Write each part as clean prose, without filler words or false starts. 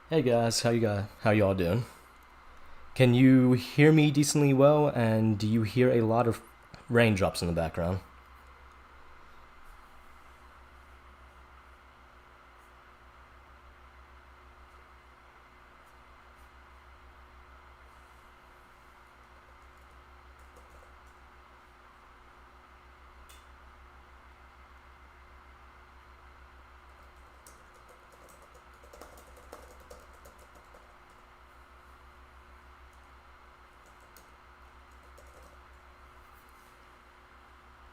Hey guys, how you all doing? Can you hear me decently well, and do you hear a lot of raindrops in the background?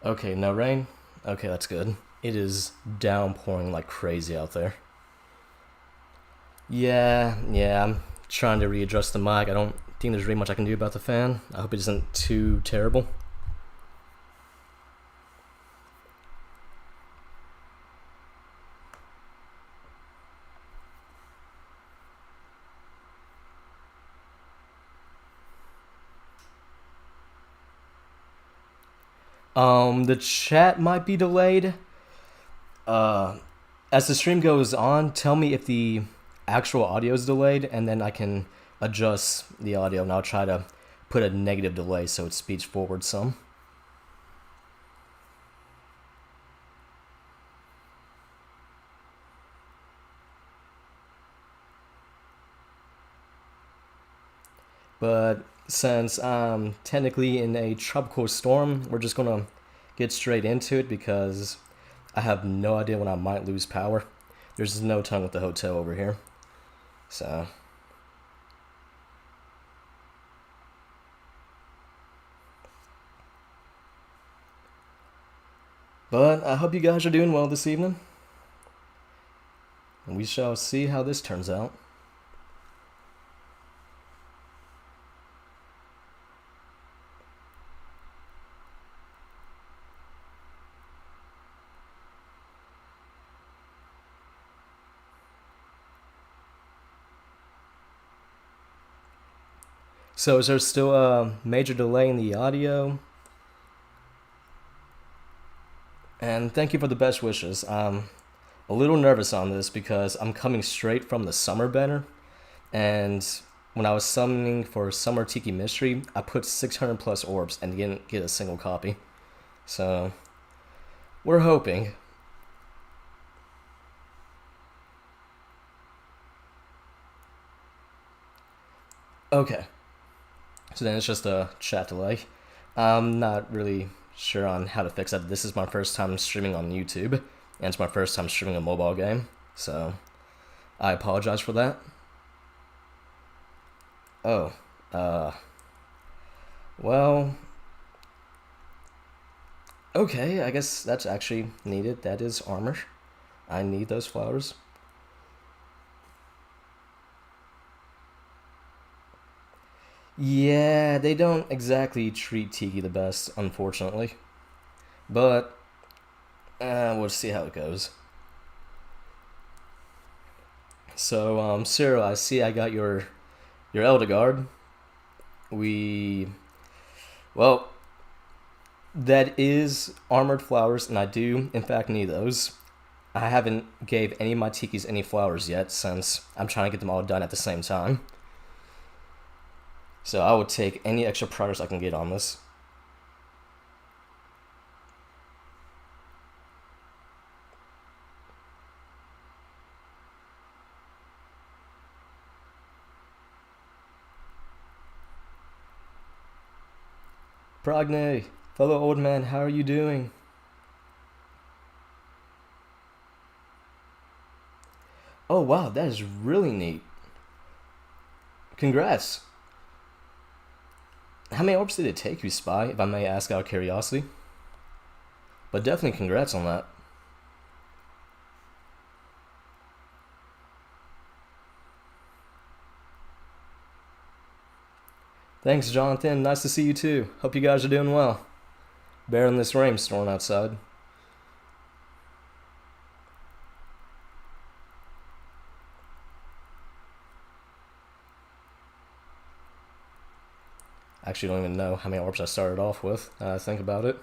Okay, no rain? Okay, that's good. It is downpouring like crazy out there. Yeah, I'm trying to readjust the mic. I don't think there's really much I can do about the fan. I hope it isn't too terrible. The chat might be delayed. Uh, as the stream goes on, tell me if the actual audio is delayed, and then I can adjust the audio, and I'll try to put a negative delay so it speeds forward some. But since I'm technically in a tropical storm, we're just gonna get straight into it because I have no idea when I might lose power. There's no telling with the hotel over here. So, but I hope you guys are doing well this evening. And we shall see how this turns out. So is there still a major delay in the audio? And thank you for the best wishes. I'm a little nervous on this because I'm coming straight from the summer banner, and when I was summoning for Summer Tiki Mystery, I put 600 plus orbs and didn't get a single copy. So we're hoping. Okay, so then it's just a chat delay. I'm not really sure on how to fix that. This is my first time streaming on YouTube, and it's my first time streaming a mobile game, so I apologize for that. Oh, uh, well, okay, I guess that's actually needed. That is armor. I need those flowers. Yeah, they don't exactly treat Tiki the best, unfortunately. But we'll see how it goes. So, Cyril, I see I got your Elder Guard. We well, that is armored flowers, and I do in fact need those. I haven't gave any of my tikis any flowers yet since I'm trying to get them all done at the same time. So I will take any extra progress I can get on this. Progne, fellow old man, how are you doing? Oh wow, that is really neat. Congrats. How many orbs did it take you, Spy, if I may ask out of curiosity? But definitely congrats on that. Thanks, Jonathan. Nice to see you too. Hope you guys are doing well. Bearing this rainstorm outside. I actually don't even know how many orbs I started off with. Think about it.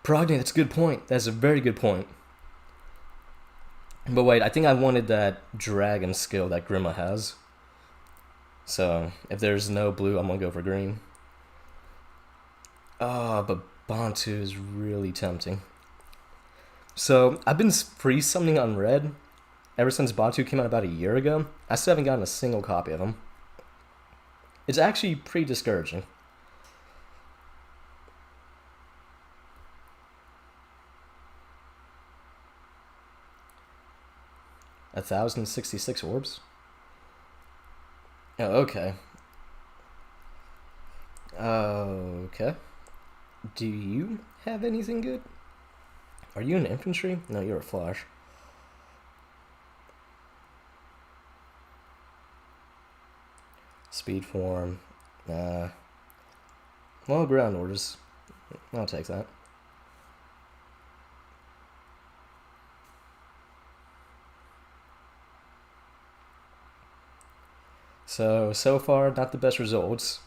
Progny, that's a good point. That's a very good point. But wait, I think I wanted that dragon skill that Grima has. So if there's no blue, I'm gonna go for green. But Bantu is really tempting. So I've been free summoning on red ever since Bantu came out about a year ago. I still haven't gotten a single copy of him. It's actually pretty discouraging. $1,066 orbs. Oh, okay. Okay. Do you have anything good? Are you an infantry? No, you're a flash. Speed form. Well, ground orders. I'll take that. So far, not the best results.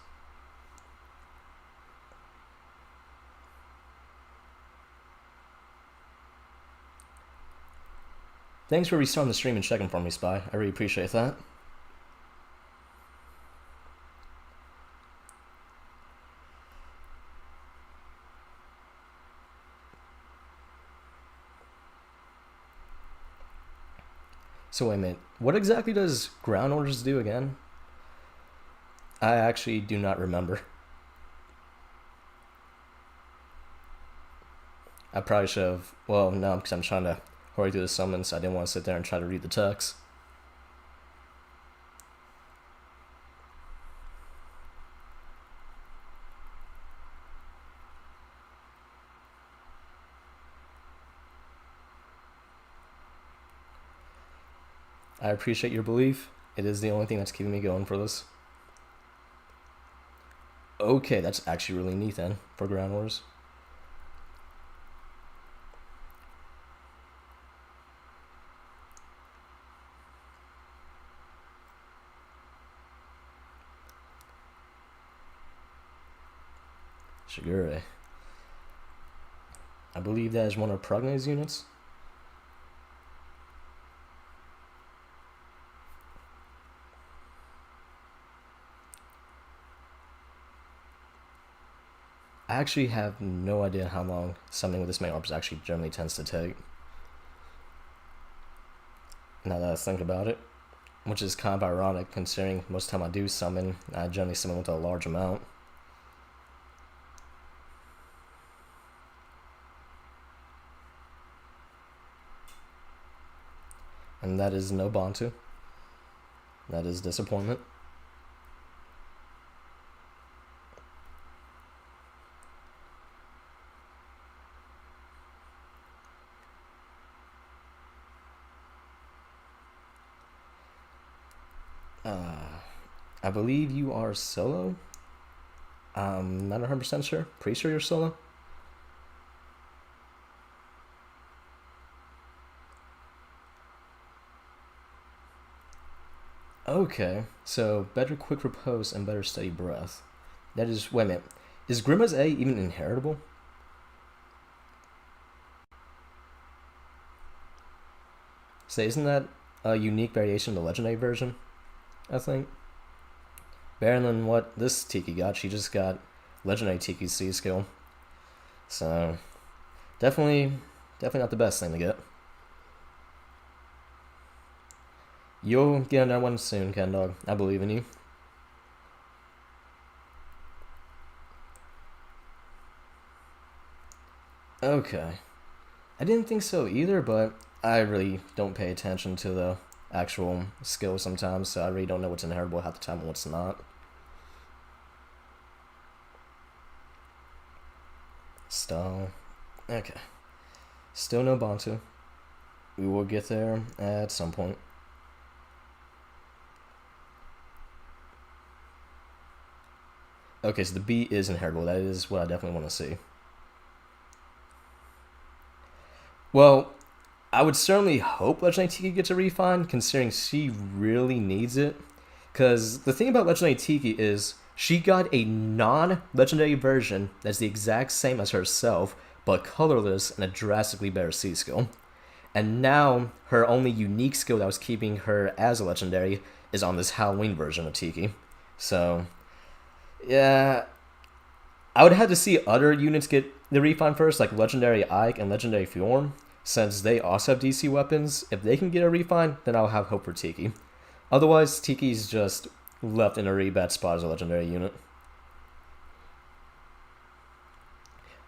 Thanks for restarting the stream and checking for me, Spy. I really appreciate that. So wait a minute, what exactly does ground orders do again? I actually do not remember. I probably should have, well, no, because I'm trying to hurry through the summons, so I didn't want to sit there and try to read the text. I appreciate your belief. It is the only thing that's keeping me going for this. Okay, that's actually really neat then, for ground wars. Shigure. I believe that is one of Progna's units. I actually have no idea how long summoning with this many orbs actually generally tends to take. Now that I think about it, which is kind of ironic considering most of the time I do summon, I generally summon with a large amount. And that is no Bantu. That is disappointment. I believe you are solo. I'm not 100% sure. Pretty sure you're solo. Okay, so better quick repose and better steady breath. That is, wait a minute. Is Grima's A even inheritable? So isn't that a unique variation of the legendary version? I think. Better than what this Tiki got. She just got legendary Tiki C skill. So definitely not the best thing to get. You'll get another one soon, Ken Dog. I believe in you. Okay. I didn't think so either, but I really don't pay attention to the actual skill sometimes, so I really don't know what's inheritable half the time and what's not. Stall. Okay. Still no Bantu. We will get there at some point. Okay, so the B is inheritable. That is what I definitely want to see. Well, I would certainly hope Legendary Tiki gets a refine, considering she really needs it. Because the thing about Legendary Tiki is she got a non-legendary version that's the exact same as herself, but colorless and a drastically better C skill. And now her only unique skill that was keeping her as a legendary is on this Halloween version of Tiki. So, yeah, I would have to see other units get the refund first, like Legendary Ike and Legendary Fjorm, since they also have DC weapons. If they can get a refund, then I'll have hope for Tiki. Otherwise, Tiki's just left in a really bad spot as a legendary unit.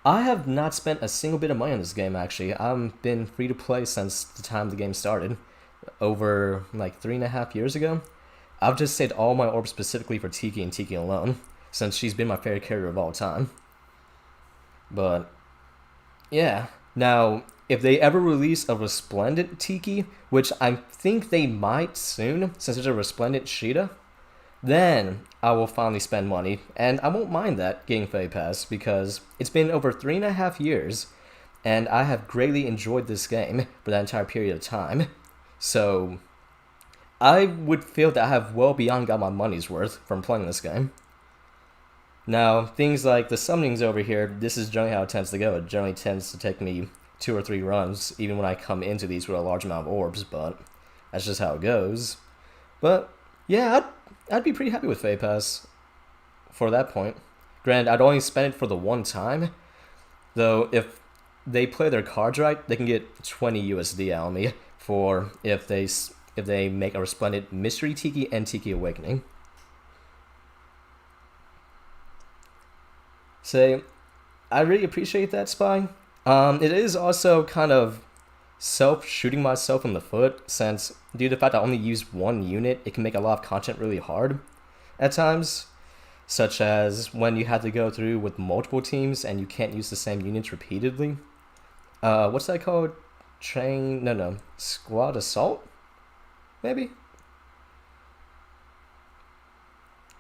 I have not spent a single bit of money on this game, actually. I've been free to play since the time the game started, over like 3.5 years ago. I've just saved all my orbs specifically for Tiki and Tiki alone, since she's been my favorite character of all time. But, yeah. Now, if they ever release a Resplendent Tiki, which I think they might soon, since there's a Resplendent Sheeta, then I will finally spend money, and I won't mind that getting Fay Pass, because it's been over 3.5 years, and I have greatly enjoyed this game for that entire period of time. So, I would feel that I have well beyond got my money's worth from playing this game. Now, things like the summonings over here, this is generally how it tends to go. It generally tends to take me 2 or 3 runs, even when I come into these with a large amount of orbs, but that's just how it goes. But, yeah, I'd be pretty happy with Fay Pass for that point. Granted, I'd only spend it for the one time, though if they play their cards right, they can get 20 USD out of me for if they make a Resplendent Mystery Tiki and Tiki Awakening. So, I really appreciate that, Spy. It is also kind of shooting myself in the foot, since due to the fact I only use one unit, it can make a lot of content really hard at times, such as when you have to go through with multiple teams and you can't use the same units repeatedly. What's that called? Squad Assault? Maybe?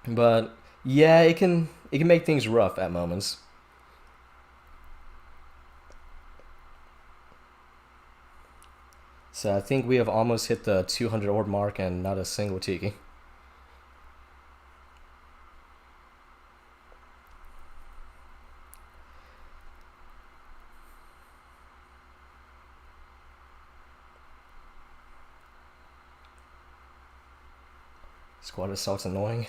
But, yeah, it can make things rough at moments. So I think we have almost hit the 200 orb mark and not a single Tiki. Squad Assault's annoying.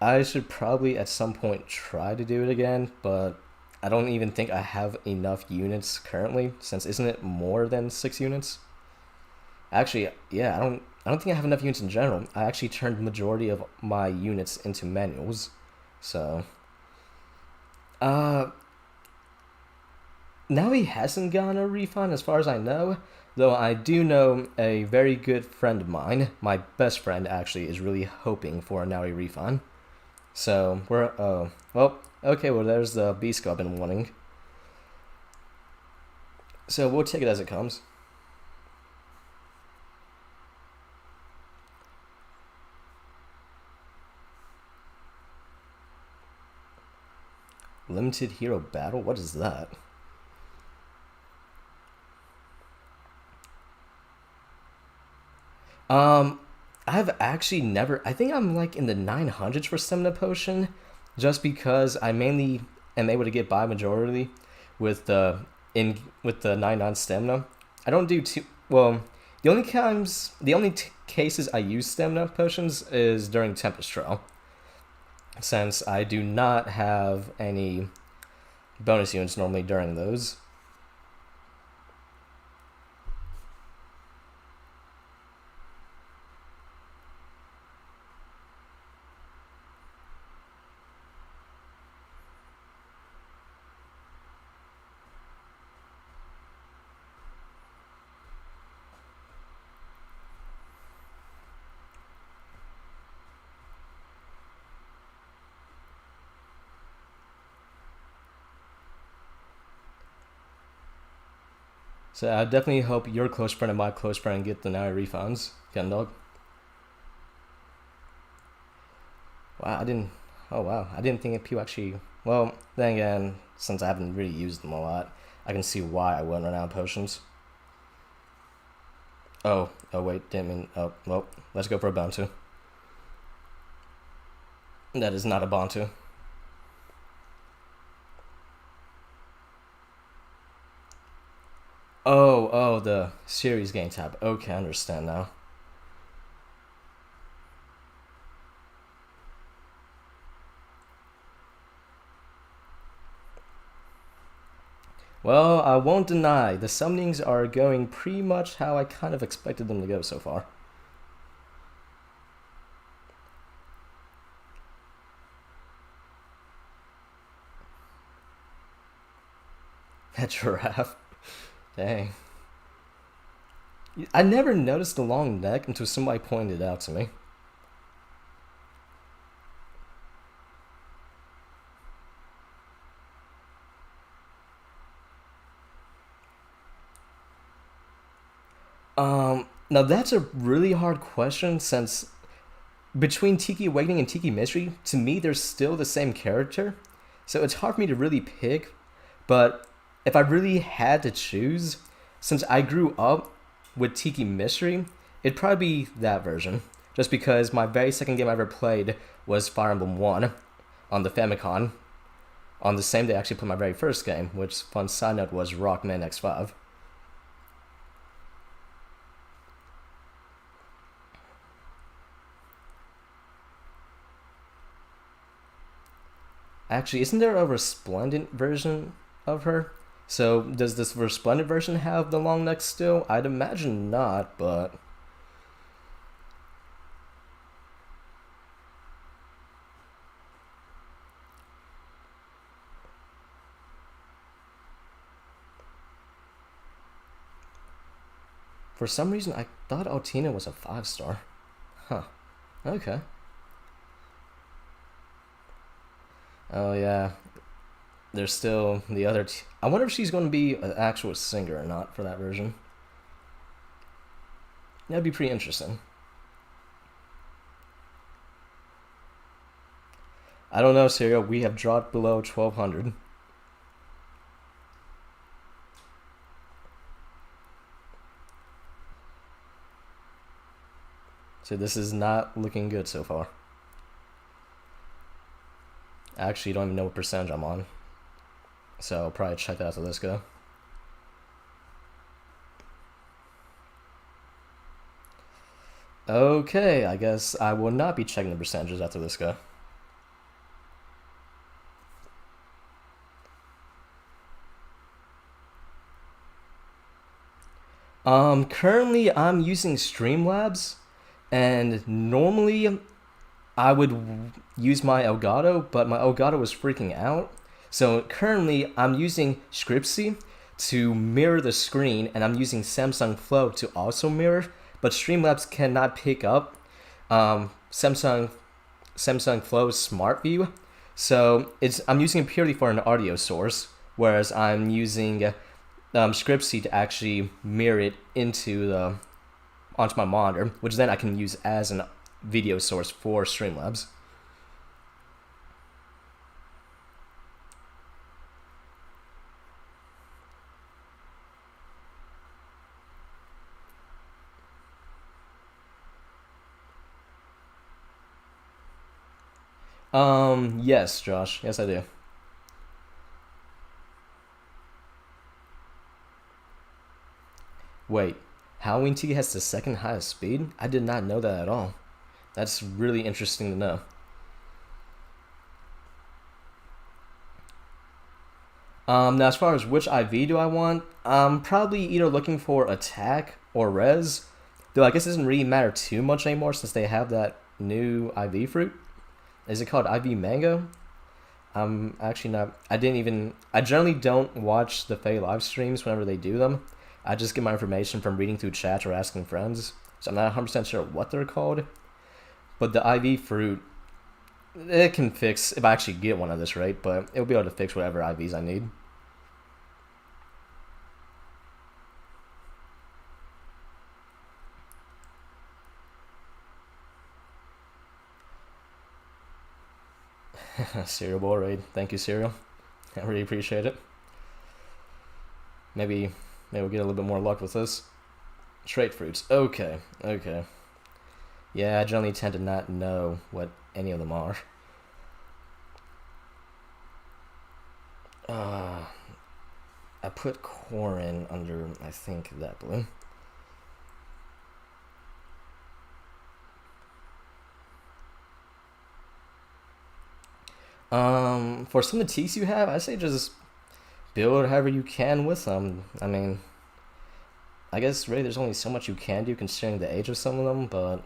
I should probably at some point try to do it again, but I don't even think I have enough units currently, since isn't it more than 6 units? Actually, yeah, I don't think I have enough units in general. I actually turned the majority of my units into manuals. So now he hasn't gotten a refund as far as I know, though I do know a very good friend of mine, my best friend actually, is really hoping for a Naui refund. So, there's the Beast I've been wanting. So, we'll take it as it comes. Limited Hero Battle? What is that? I've actually never. I think I'm like in the 900s for Stamina Potion, just because I mainly am able to get by majority with the 99 stamina. I don't do too well. The only cases I use Stamina Potions is during Tempest Trial, since I do not have any bonus units normally during those. So I definitely hope your close friend and my close friend get the Naui refunds, Ken Dog. Wow, I didn't. Oh wow, I didn't think people actually. Well, then again, since I haven't really used them a lot, I can see why I wouldn't run out of potions. Oh wait, didn't mean. Oh well, let's go for a Bantu. That is not a Bantu. Oh, the series game tab. Okay, I understand now. Well, I won't deny, the summonings are going pretty much how I kind of expected them to go so far. That giraffe. Dang. I never noticed the long neck until somebody pointed it out to me. Now that's a really hard question since between Tiki Awakening and Tiki Mystery, to me, they're still the same character. So it's hard for me to really pick. But if I really had to choose, since I grew up with Tiki Mystery, it'd probably be that version. Just because my very second game I ever played was Fire Emblem 1 on the Famicom. On the same day I actually played my very first game, which, fun side note, was Rockman X5. Actually, isn't there a resplendent version of her? So, does this resplendent version have the long neck still? I'd imagine not, but... For some reason, I thought Altina was a 5-star. Huh. Okay. Oh, yeah. There's still the other... I wonder if she's going to be an actual singer or not for that version. That'd be pretty interesting. I don't know, Serial. We have dropped below 1,200. So this is not looking good so far. I actually don't even know what percentage I'm on. So I'll probably check that after this go. Okay, I guess I will not be checking the percentages after this go. Currently I'm using Streamlabs, and normally I would use my Elgato, but my Elgato was freaking out. So currently I'm using Scriptsy to mirror the screen, and I'm using Samsung Flow to also mirror, but Streamlabs cannot pick up Samsung Flow's Smart View. So I'm using it purely for an audio source, whereas I'm using Scriptsy to actually mirror it onto my monitor, which then I can use as a video source for Streamlabs. Yes, Josh. Yes, I do. Wait, Halloween Tiki has the second highest speed? I did not know that at all. That's really interesting to know. Now as far as which IV do I want, I'm probably either looking for attack or res. Though I guess it doesn't really matter too much anymore since they have that new IV fruit. Is it called IV Mango? I'm actually not. I generally don't watch the Faye live streams whenever they do them. I just get my information from reading through chat or asking friends. So I'm not 100% sure what they're called. But the IV fruit, it can fix, if I actually get one of this right, but it'll be able to fix whatever IVs I need. Cereal Bowl Raid. Thank you, Cereal. I really appreciate it. Maybe we'll get a little bit more luck with this. Trait fruits. Okay. Yeah, I generally tend to not know what any of them are. put Corin under, I think, that blue. For some of the Tiks you have, I say just build however you can with them. I mean, I guess really there's only so much you can do considering the age of some of them, but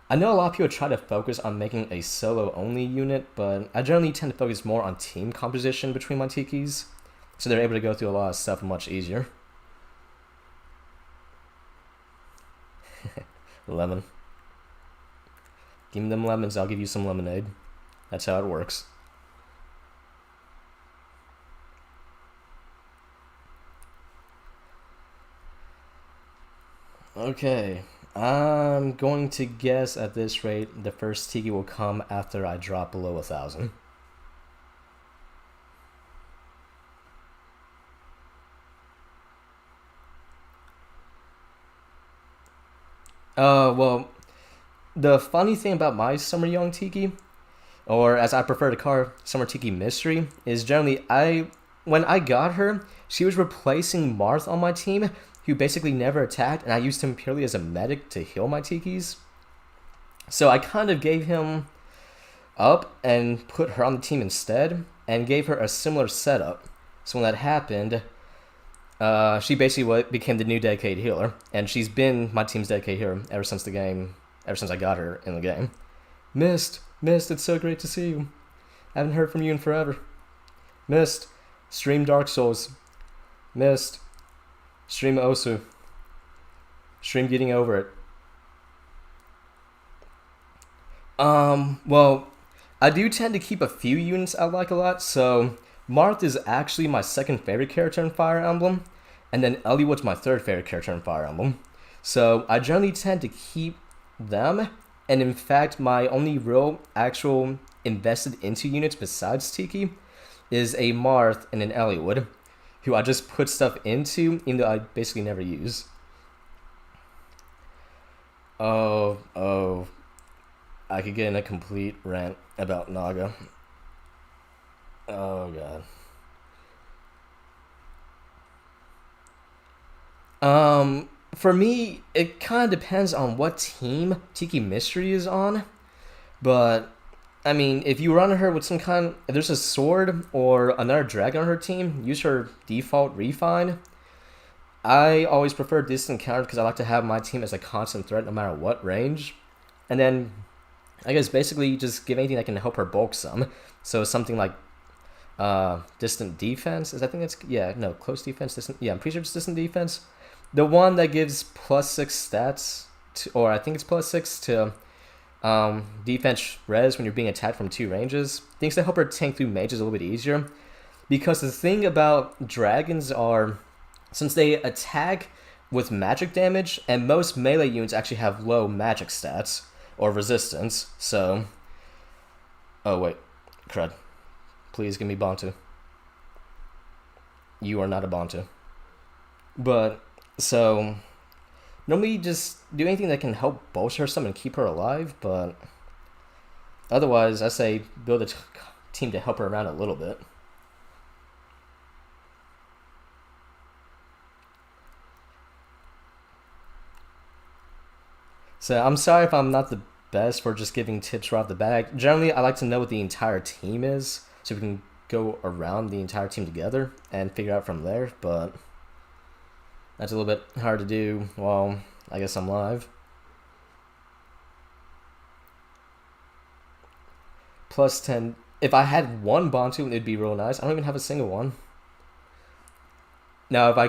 I know a lot of people try to focus on making a solo-only unit, but I generally tend to focus more on team composition between my Tikis, so they're able to go through a lot of stuff much easier. Lemon. Give me them lemons, I'll give you some lemonade. That's how it works. Okay, I'm going to guess at this rate the first Tiki will come after I drop below 1,000. Well, the funny thing about my Summer Young Tiki, or as I prefer to call her, Summer Tiki Mystery, is generally when I got her, she was replacing Marth on my team, who basically never attacked, and I used him purely as a medic to heal my Tikis. So I kind of gave him up and put her on the team instead, and gave her a similar setup. So when that happened, she basically became the new dedicated healer, and she's been my team's dedicated healer ever since I got her in the game. Mist, it's so great to see you. I haven't heard from you in forever. Mist, stream Dark Souls. Mist, stream Osu. Stream Getting Over It. Well, I do tend to keep a few units I like a lot, so Marth is actually my second favorite character in Fire Emblem, and then Eliwood's my third favorite character in Fire Emblem. So I generally tend to keep them, and in fact, my only real actual invested into units besides Tiki is a Marth and an Eliwood, who I just put stuff into, even though I basically never use. Oh, I could get in a complete rant about Naga. Oh god. For me, it kind of depends on what team Tiki Mystery is on, but I mean, if you run her with some kind, if there's a sword or another dragon on her team, use her default refine. I always prefer distant counter because I like to have my team as a constant threat no matter what range. And then, I guess basically just give anything that can help her bulk some. So something like distant defense. Close defense, distant. Yeah, I'm pretty sure it's distant defense. The one that gives +6 stats, or I think it's +6 to defense res when you're being attacked from 2 ranges. Things that help her tank through mages a little bit easier. Because the thing about dragons are, since they attack with magic damage, and most melee units actually have low magic stats or resistance, so... Oh wait, crud. Please give me Bantu. You are not a Bantu. But, so... Normally just do anything that can help bolster her some and keep her alive, but... Otherwise, I say build a team to help her around a little bit. So I'm sorry if I'm not the best for just giving tips right off the bat. Generally, I like to know what the entire team is, so we can go around the entire team together and figure out from there, but that's a little bit hard to do while I guess I'm live. +10. If I had one Bantu, it'd be real nice. I don't even have a single one. Now, if I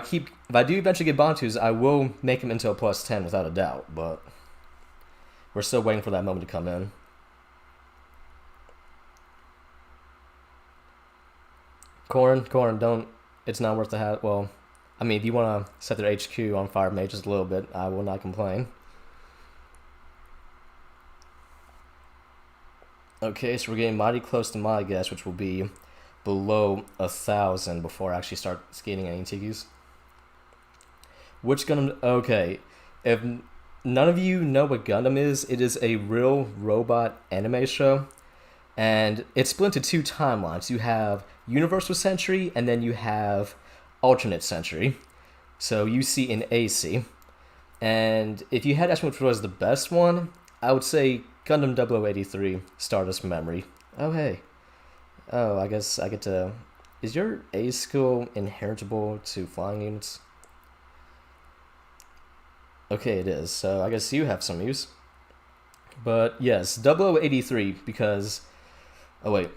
do eventually get Bantus, I will make him into a +10 without a doubt, but we're still waiting for that moment to come in. Corn, don't. It's not worth the hat. Well, I mean, if you want to set their HQ on fire, maybe just a little bit, I will not complain. Okay, so we're getting mighty close to my guess, which will be below 1,000 before I actually start skating any Tikis. Which Gundam? Okay, if none of you know what Gundam is, it is a real robot anime show, and it's split into 2 timelines. You have Universal Century, and then you have alternate century. So UC and AC. And if you had to ask me which was the best one, I would say Gundam 0083 Stardust Memory. Oh, hey. Oh, I guess I get to... Is your A skill inheritable to flying units? Okay, it is. So I guess you have some use. But yes, 0083 because... Oh, wait.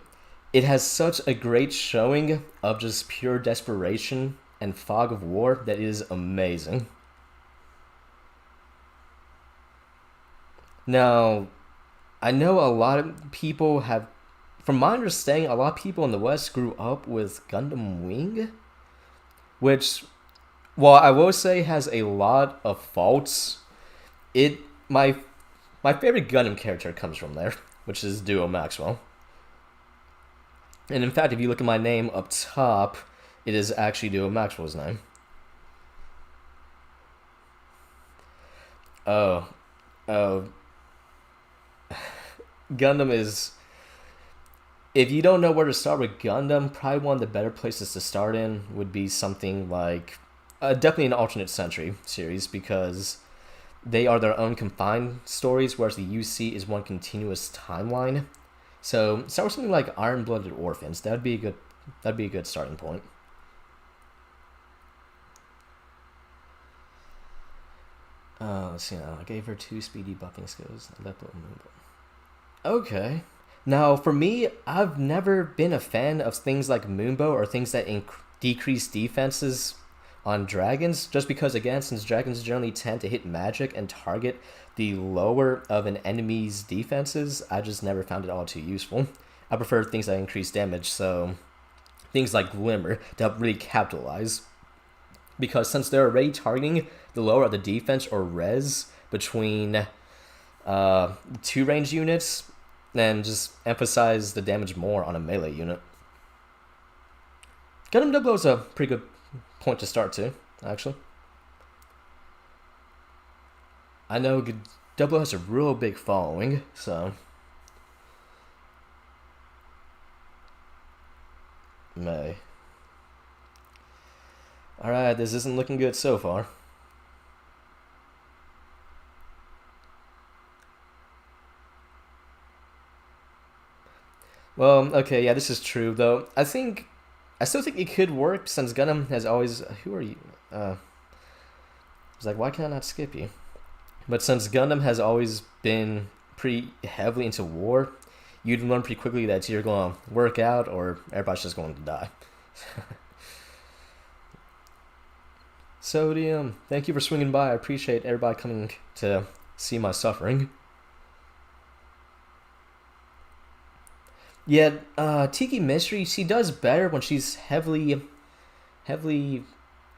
It has such a great showing of just pure desperation and fog of war that is amazing. Now, I know a lot of people have, from my understanding, a lot of people in the West grew up with Gundam Wing, which, while I will say has a lot of faults, it my favorite Gundam character comes from there, which is Duo Maxwell. And in fact, if you look at my name up top, it is actually Duo Maxwell's name. Oh, oh, Gundam is. If you don't know where to start with Gundam, probably one of the better places to start in would be something like definitely an alternate century series because they are their own confined stories, whereas the UC is one continuous timeline. So start with something like Iron Blooded Orphans. That'd be a good starting point. Let's see now. I gave her 2 speedy bucking skills. Okay. Now, for me, I've never been a fan of things like Moonbow or things that decrease defenses on dragons, just because, again, since dragons generally tend to hit magic and target the lower of an enemy's defenses, I just never found it all too useful. I prefer things that increase damage, so things like Glimmer to help really capitalize. Because since they're already targeting the lower of the defense or res between 2 range units, then just emphasize the damage more on a melee unit. Gundam Double is a pretty good point to start too, actually. I know Double has a real big following, so... May. Alright, this isn't looking good so far. Well, okay, yeah, this is true, though. I still think it could work, since Gundam has always... Who are you? I was like, why can I not skip you? But since Gundam has always been pretty heavily into war, you'd learn pretty quickly that you're going to work out, or everybody's just going to die. Sodium, thank you for swinging by. I appreciate everybody coming to see my suffering. Yeah, Tiki Mystery, she does better when she's heavily,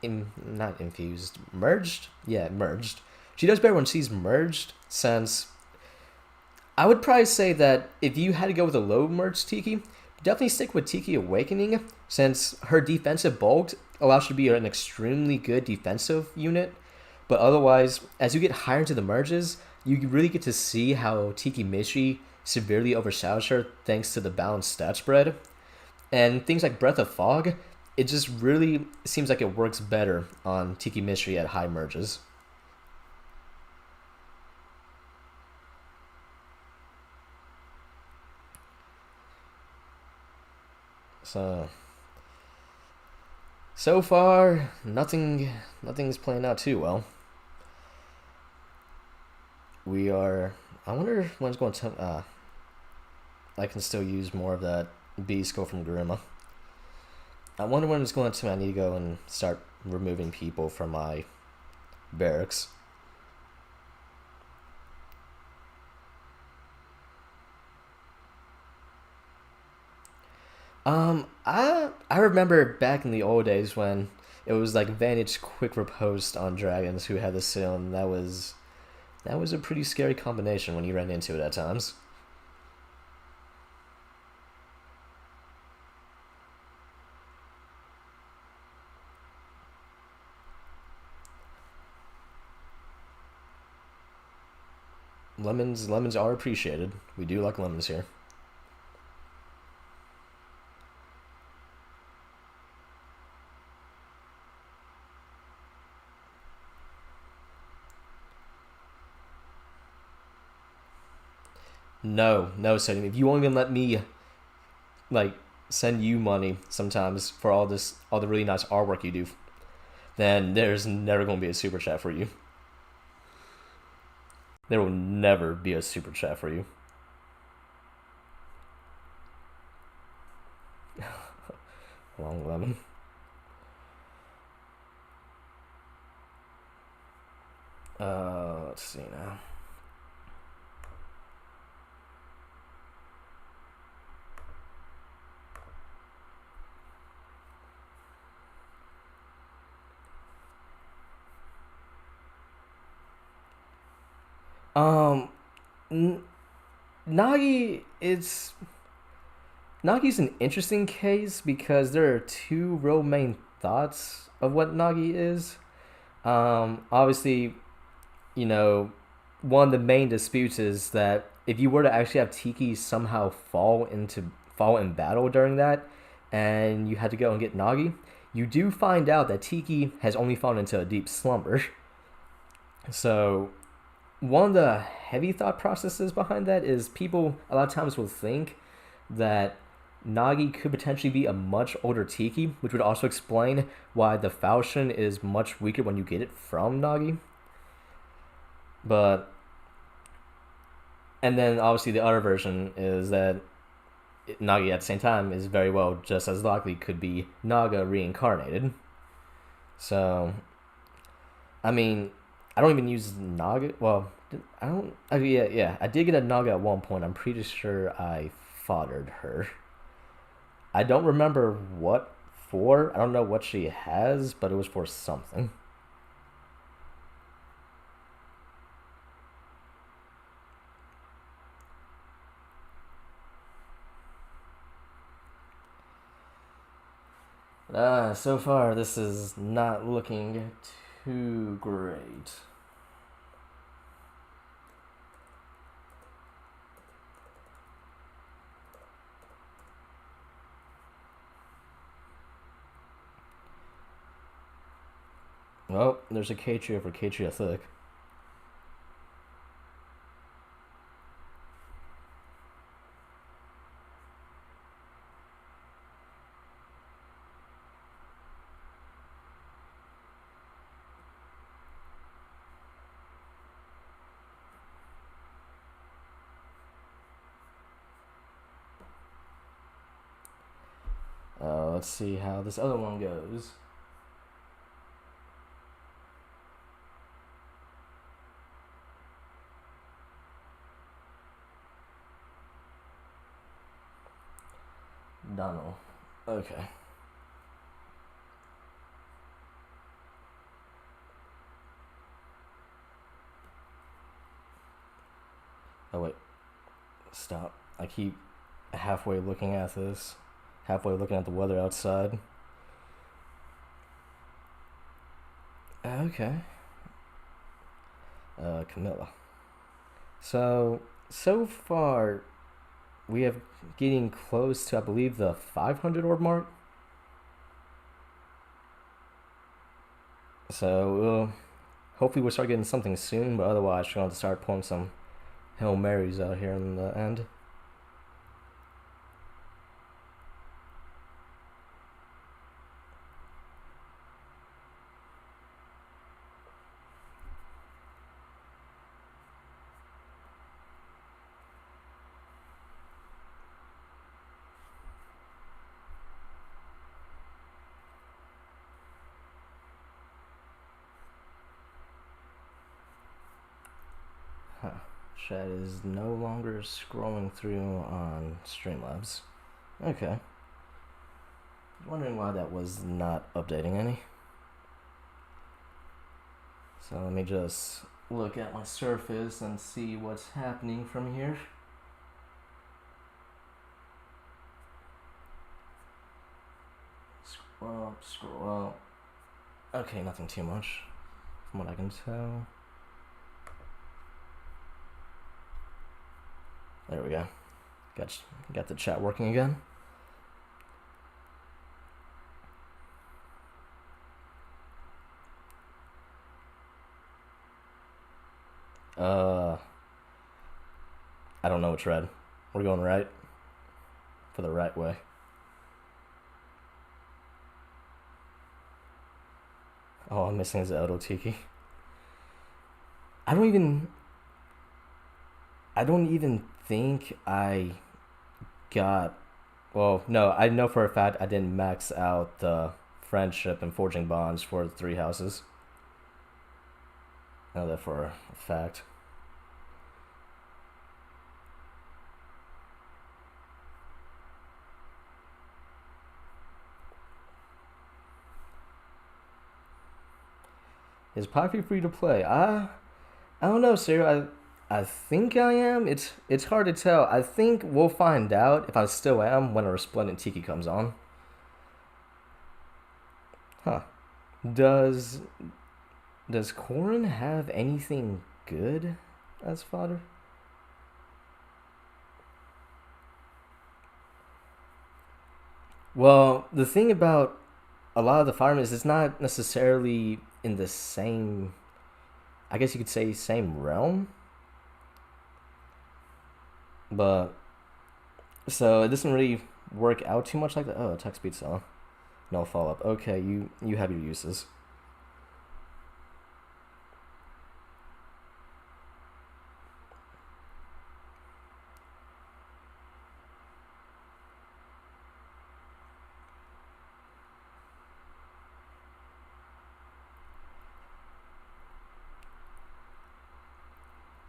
not infused, merged? Yeah, merged. She does better when she's merged, since I would probably say that if you had to go with a low merged Tiki, definitely stick with Tiki Awakening, since her defensive bulk allows her to be an extremely good defensive unit. But otherwise, as you get higher into the merges, you really get to see how Tiki Mystery severely overshadows her thanks to the balanced stat spread. And things like Breath of Fog, it just really seems like it works better on Tiki Mystery at high merges. So far, nothing's playing out too well. I wonder when it's going to... I can still use more of that B skill from Garuma. I wonder when it's going to... I need to go and start removing people from my barracks. I remember back in the old days when it was like Vantage Quick Riposte on dragons who had the seal, and that was a pretty scary combination when you ran into it at times. Lemons are appreciated. We do like lemons here. No, no, Sadie. If you won't even let me like send you money sometimes for all the really nice artwork you do, then there's never gonna be a super chat for you. There will never be a super chat for you. Long lemon. Let's see now. Um, N- Nagi, Nagi's an interesting case because there are two real main thoughts of what Nagi is. Obviously, you know, one of the main disputes is that if you were to actually have Tiki somehow fall in battle during that, and you had to go and get Nagi, you do find out that Tiki has only fallen into a deep slumber. So one of the heavy thought processes behind that is people a lot of times will think that Nagi could potentially be a much older Tiki, which would also explain why the falchion is much weaker when you get it from Nagi. But and then obviously the other version is that Nagi at the same time is very well just as likely could be Naga reincarnated. So I mean, I don't even use Naga. Well, I don't. Yeah. I did get a Naga at one point. I'm pretty sure I fathered her. I don't remember what for. I don't know what she has, but it was for something. So far this is not looking too great. Well, there's a Katria for Katria Thick. Let's see how this other one goes. Donald. Okay. Oh wait. Stop. I keep halfway looking at this. Halfway looking at the weather outside. Okay. Camilla. So far, we have getting close to, I believe, the 500 orb mark. So, hopefully we'll start getting something soon, but otherwise we're going to start pulling some Hail Marys out here in the end. Huh. Chat is no longer scrolling through on Streamlabs. Okay. Wondering why that was not updating any. So let me just look at my surface and see what's happening from here. Scroll up. Okay, nothing too much from what I can tell. There we go. Got the chat working again. Uh, I don't know which red. We're going right. For the right way. Oh, I'm missing his auto Tiki. I don't even think I got. Well, no, I know for a fact I didn't max out the friendship and forging bonds for the three houses. I know that for a fact. Is Poppy free to play? I don't know, Sarah. I think I am. It's hard to tell. I think we'll find out if I still am when a Resplendent Tiki comes on. Huh. Does Corrin have anything good as fodder? Well, the thing about a lot of the firemen is it's not necessarily in the same, I guess you could say, same realm. But so it doesn't really work out too much like that. Oh, attack speed cell. No follow up. Okay, you have your uses.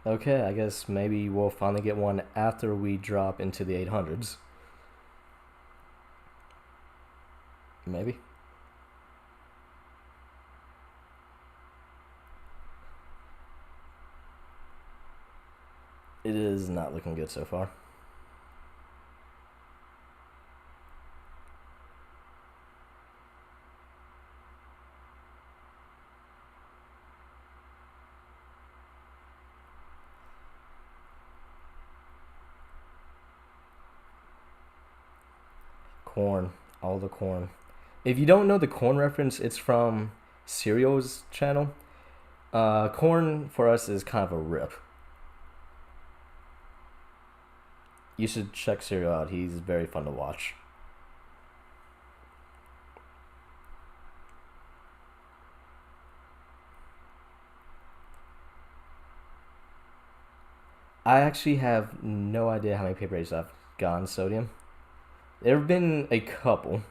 Okay, I guess maybe we'll finally get one after we drop into the 800s. Maybe. It is not looking good so far. Corn. All the corn. If you don't know the corn reference, it's from Serial's channel. Corn for us is kind of a rip. You should check Serial out. He's very fun to watch. I actually have no idea how many paper races I've gone sodium. There have been a couple.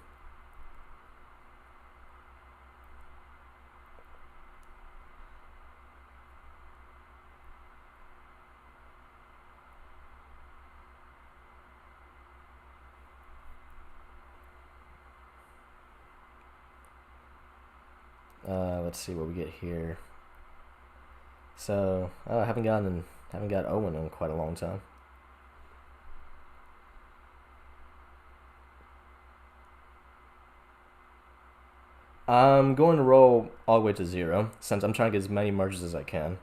Let's see what we get here. So I haven't got Owen in quite a long time. I'm going to roll all the way to 0 since I'm trying to get as many merges as I can.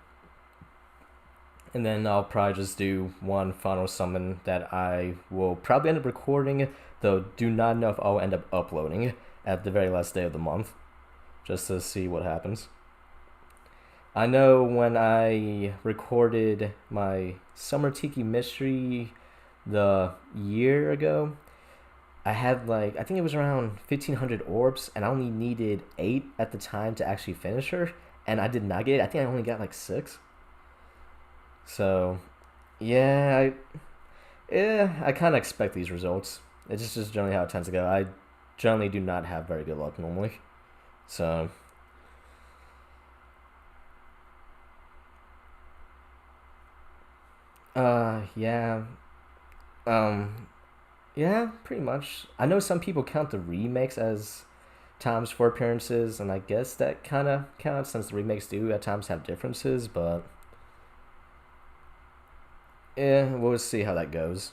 And then I'll probably just do one final summon that I will probably end up recording, though do not know if I'll end up uploading at the very last day of the month, just to see what happens. I know when I recorded my Summer Tiki Mystery the year ago, I had I think it was around 1,500 orbs, and I only needed 8 at the time to actually finish her, and I did not get it. I think I only got 6. So, yeah, I kind of expect these results. It's just generally how it tends to go. I generally do not have very good luck normally. So, yeah. Um, yeah, pretty much. I know some people count the remakes as times for appearances, and I guess that kind of counts since the remakes do at times have differences, but yeah, we'll see how that goes.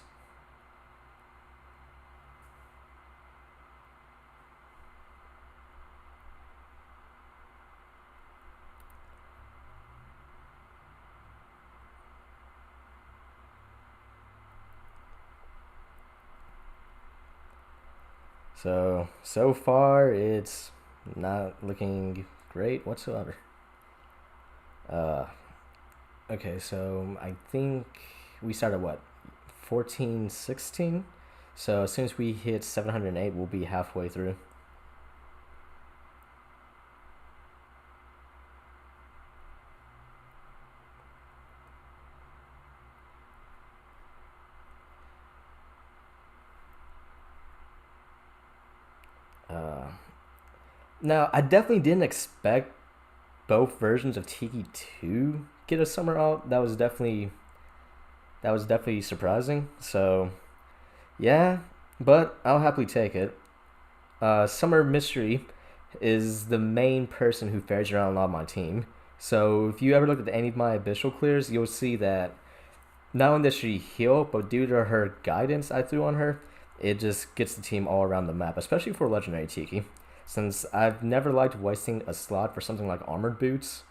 So far, it's not looking great whatsoever. Uh, okay, so I think we started what? 1416. So as soon as we hit 708, we'll be halfway through. Now, I definitely didn't expect both versions of Tiki to get a summer alt. That was definitely surprising. So yeah, but I'll happily take it. Summer Mystery is the main person who fares around on my team. So if you ever look at any of my official clears, you'll see that not only does she heal, but due to her guidance I threw on her, it just gets the team all around the map, especially for Legendary Tiki. Since I've never liked wasting a slot for something like Armored Boots,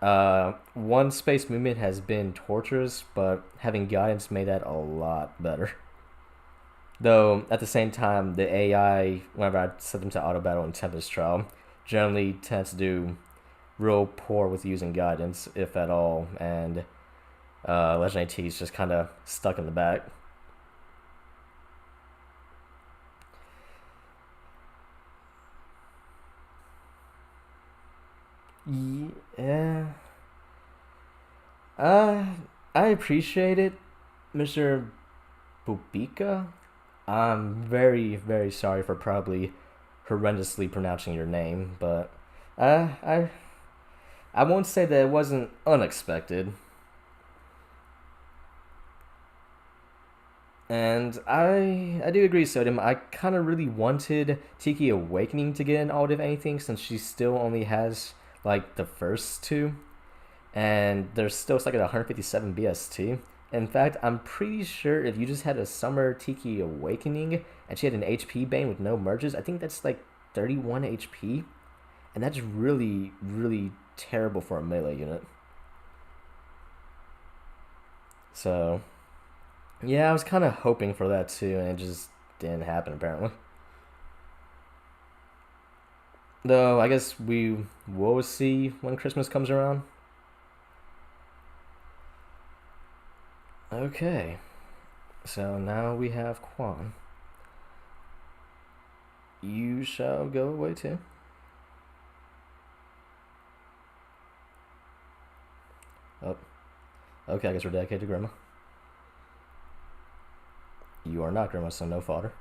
one space movement has been torturous, but having guidance made that a lot better. Though at the same time, the AI, whenever I set them to auto battle in Tempest Trial, generally tends to do real poor with using guidance, if at all, and Legendary T is just kind of stuck in the back. Yeah. Uh, I appreciate it, Mr. Bubika. I'm very, very sorry for probably horrendously pronouncing your name, but uh, I I won't say that it wasn't unexpected. And I do agree, Sodium. I kind of really wanted Tiki Awakening to get an alt if anything, since she still only has like the first two, and there's still stuck at 157 BST. In fact, I'm pretty sure if you just had a Summer Tiki Awakening and she had an HP Bane with no merges, I think that's like 31 HP, and that's really, really terrible for a melee unit. So yeah, I was kind of hoping for that too, and it just didn't happen apparently. Though I guess we will see when Christmas comes around. Okay, so now we have Quan. You shall go away too. Oh, okay, I guess we're dedicated to Grandma. You are not Grandma, so no fodder.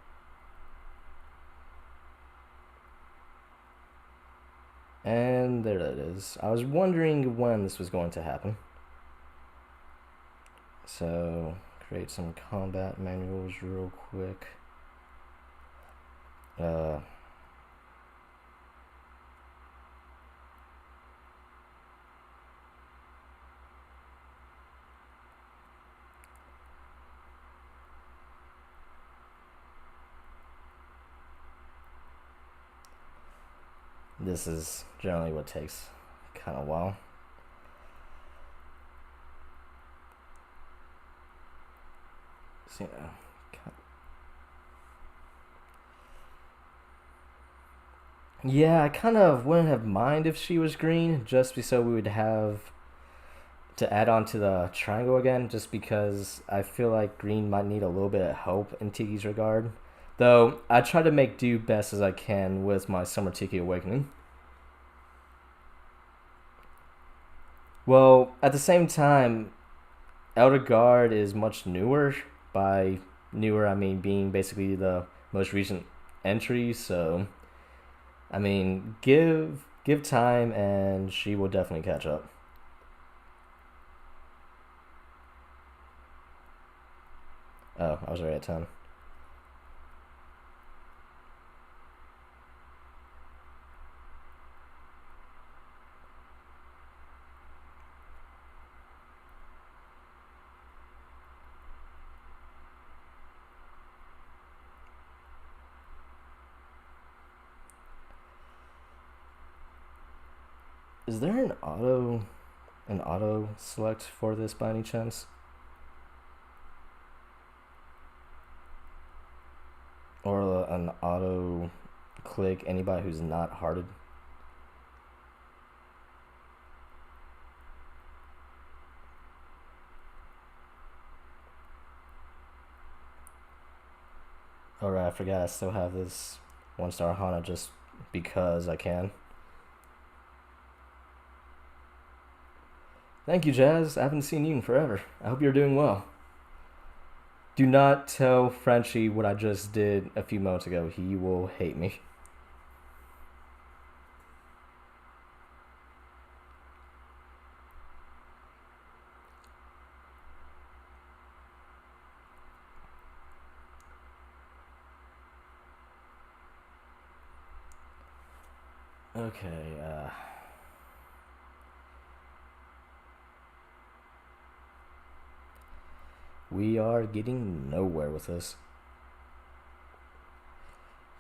And there it is. I was wondering when this was going to happen. So, create some combat manuals real quick. Uh, this is generally what takes kind of a while. So, yeah, I kind of wouldn't have mind if she was green, just so we would have to add on to the triangle again, just because I feel like green might need a little bit of help in Tiki's regard. Though I try to make do best as I can with my Summer Tiki Awakening. Well, at the same time, Elder Guard is much newer. By newer, I mean being basically the most recent entry. So, I mean, give time, and she will definitely catch up. Oh, I was already at 10. Is there an auto select for this by any chance? Or an auto click anybody who's not hearted? I forgot I still have this 1-star Hana just because I can. Thank you, Jazz. I haven't seen you in forever. I hope you're doing well. Do not tell Frenchie what I just did a few moments ago. He will hate me. Okay, we are getting nowhere with this.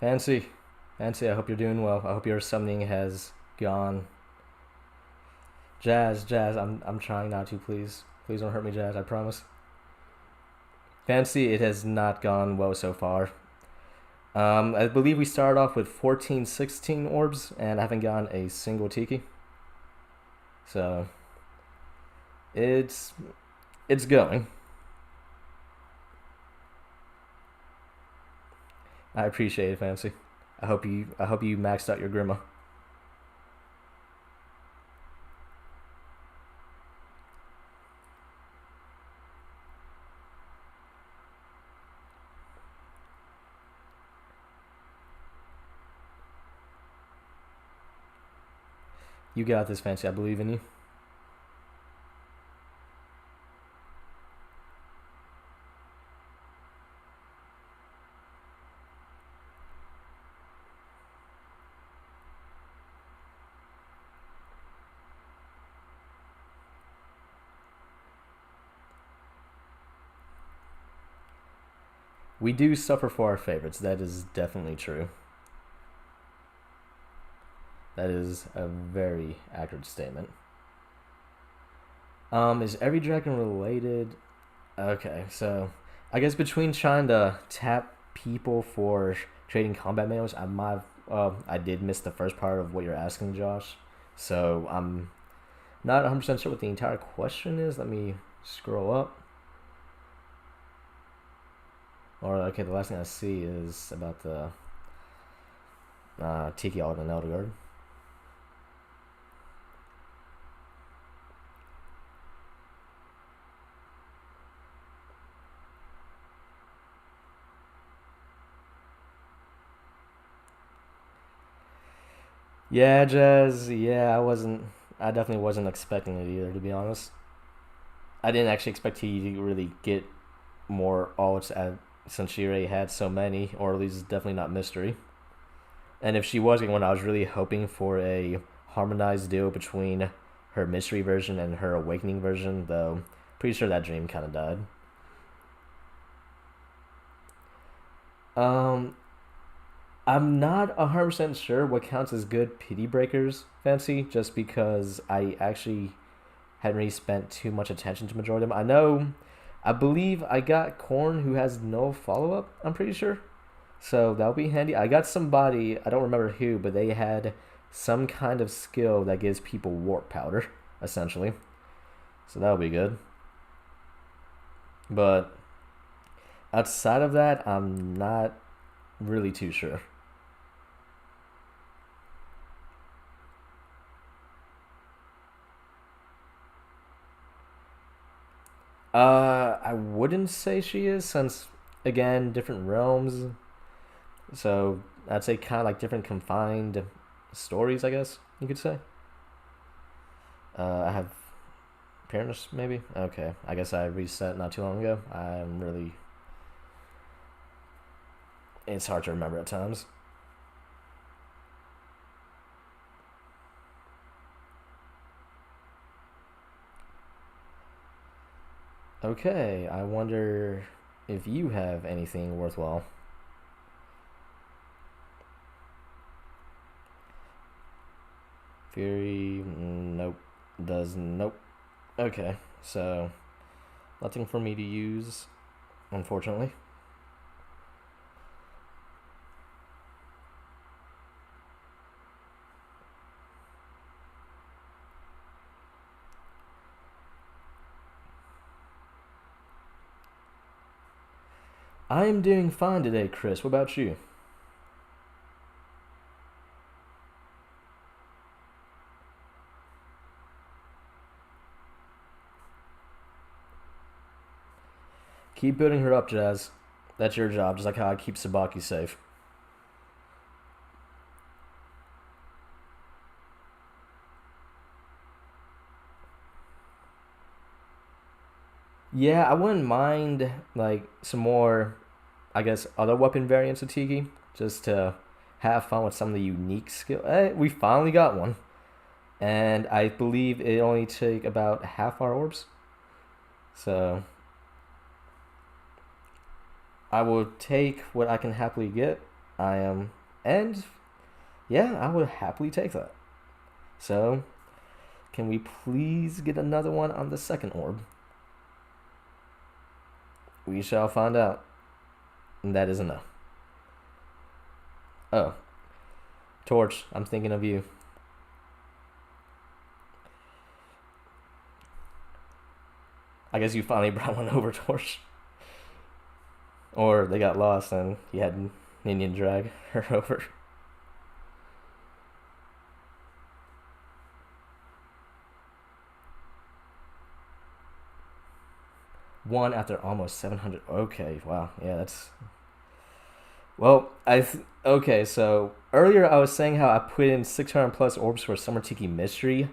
Fancy. Fancy, I hope you're doing well. I hope your summoning has gone. Jazz, I'm trying not to, please. Please don't hurt me, Jazz, I promise. Fancy, it has not gone well so far. I believe we started off with 14, 16 orbs, and I haven't gotten a single Tiki. So, it's going. I appreciate it, Fancy. I hope you maxed out your Grima. You got this, Fancy. I believe in you. We do suffer for our favorites. That is definitely true. That is a very accurate statement. Is every dragon related? Okay, so I guess between trying to tap people for trading combat manuals, I did miss the first part of what you're asking, Josh. So I'm not 100% sure what the entire question is. Let me scroll up. Or okay, the last thing I see is about the Tiki Alt and Elderguard. Yeah, Jazz. Yeah, I definitely wasn't expecting it either, to be honest. I didn't actually expect he to really get more alts since she already had so many, or at least definitely not mystery. And if she was getting one, I was really hoping for a harmonized deal between her mystery version and her awakening version, though pretty sure that dream kind of died. Um, I'm not 100% sure what counts as good pity breakers, Fancy, just because I actually hadn't really spent too much attention to majority of them. I believe I got Korn who has no follow up, I'm pretty sure. So that'll be handy. I got somebody, I don't remember who, but they had some kind of skill that gives people warp powder, essentially. So that'll be good. But outside of that, I'm not really too sure. I wouldn't say she is, since again, different realms. So I'd say kind of like different confined stories, I guess you could say. I have parents, maybe. Okay, I guess I reset not too long ago. I'm really. It's hard to remember at times. Okay, I wonder if you have anything worthwhile. Fury, nope. Nope. Okay, so nothing for me to use, unfortunately. I am doing fine today, Chris. What about you? Keep building her up, Jazz. That's your job, just like how I keep Sabaki safe. Yeah, I wouldn't mind like some more, I guess, other weapon variants of Tiki, just to have fun with some of the unique skill. We finally got one, and I believe it only took about half our orbs. So I will take what I can happily get. I am, and yeah, I would happily take that. So can we please get another one on the second orb? We shall find out. And that is enough. Oh, Torch, I'm thinking of you. I guess you finally brought one over, Torch. Or they got lost and you had Ninian drag her over. One after almost 700. Okay, wow. Yeah, that's. Well, okay, so earlier I was saying how I put in 600 plus orbs for Summer Tiki Mystery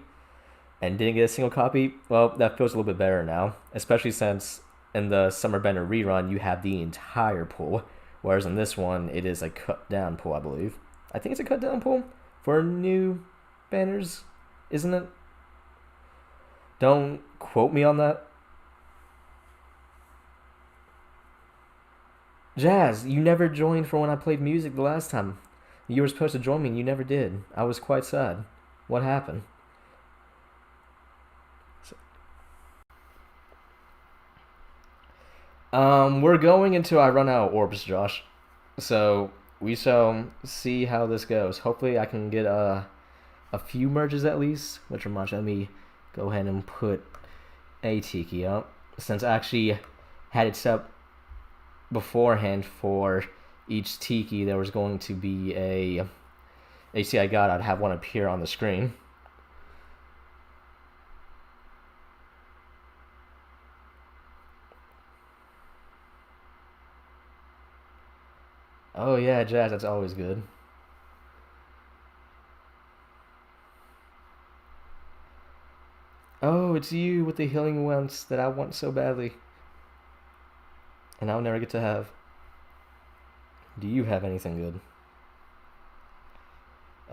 and didn't get a single copy. Well, that feels a little bit better now, especially since in the Summer Banner rerun you have the entire pool, whereas in this one it is a cut down pool, I believe. I think it's a cut down pool for new banners, isn't it? Don't quote me on that. Jazz, you never joined for when I played music the last time. You were supposed to join me and you never did. I was quite sad. What happened? We're going until I run out of orbs, Josh. So we shall see how this goes. Hopefully, I can get a few merges at least. Which reminds me, let me go ahead and put a Tiki up, since I actually had it set up beforehand for each Tiki. There was going to be a AC I got. I'd have one appear on the screen. Oh yeah, Jazz, that's always good. Oh, it's you with the healing ones that I want so badly, and I'll never get to have. Do you have anything good?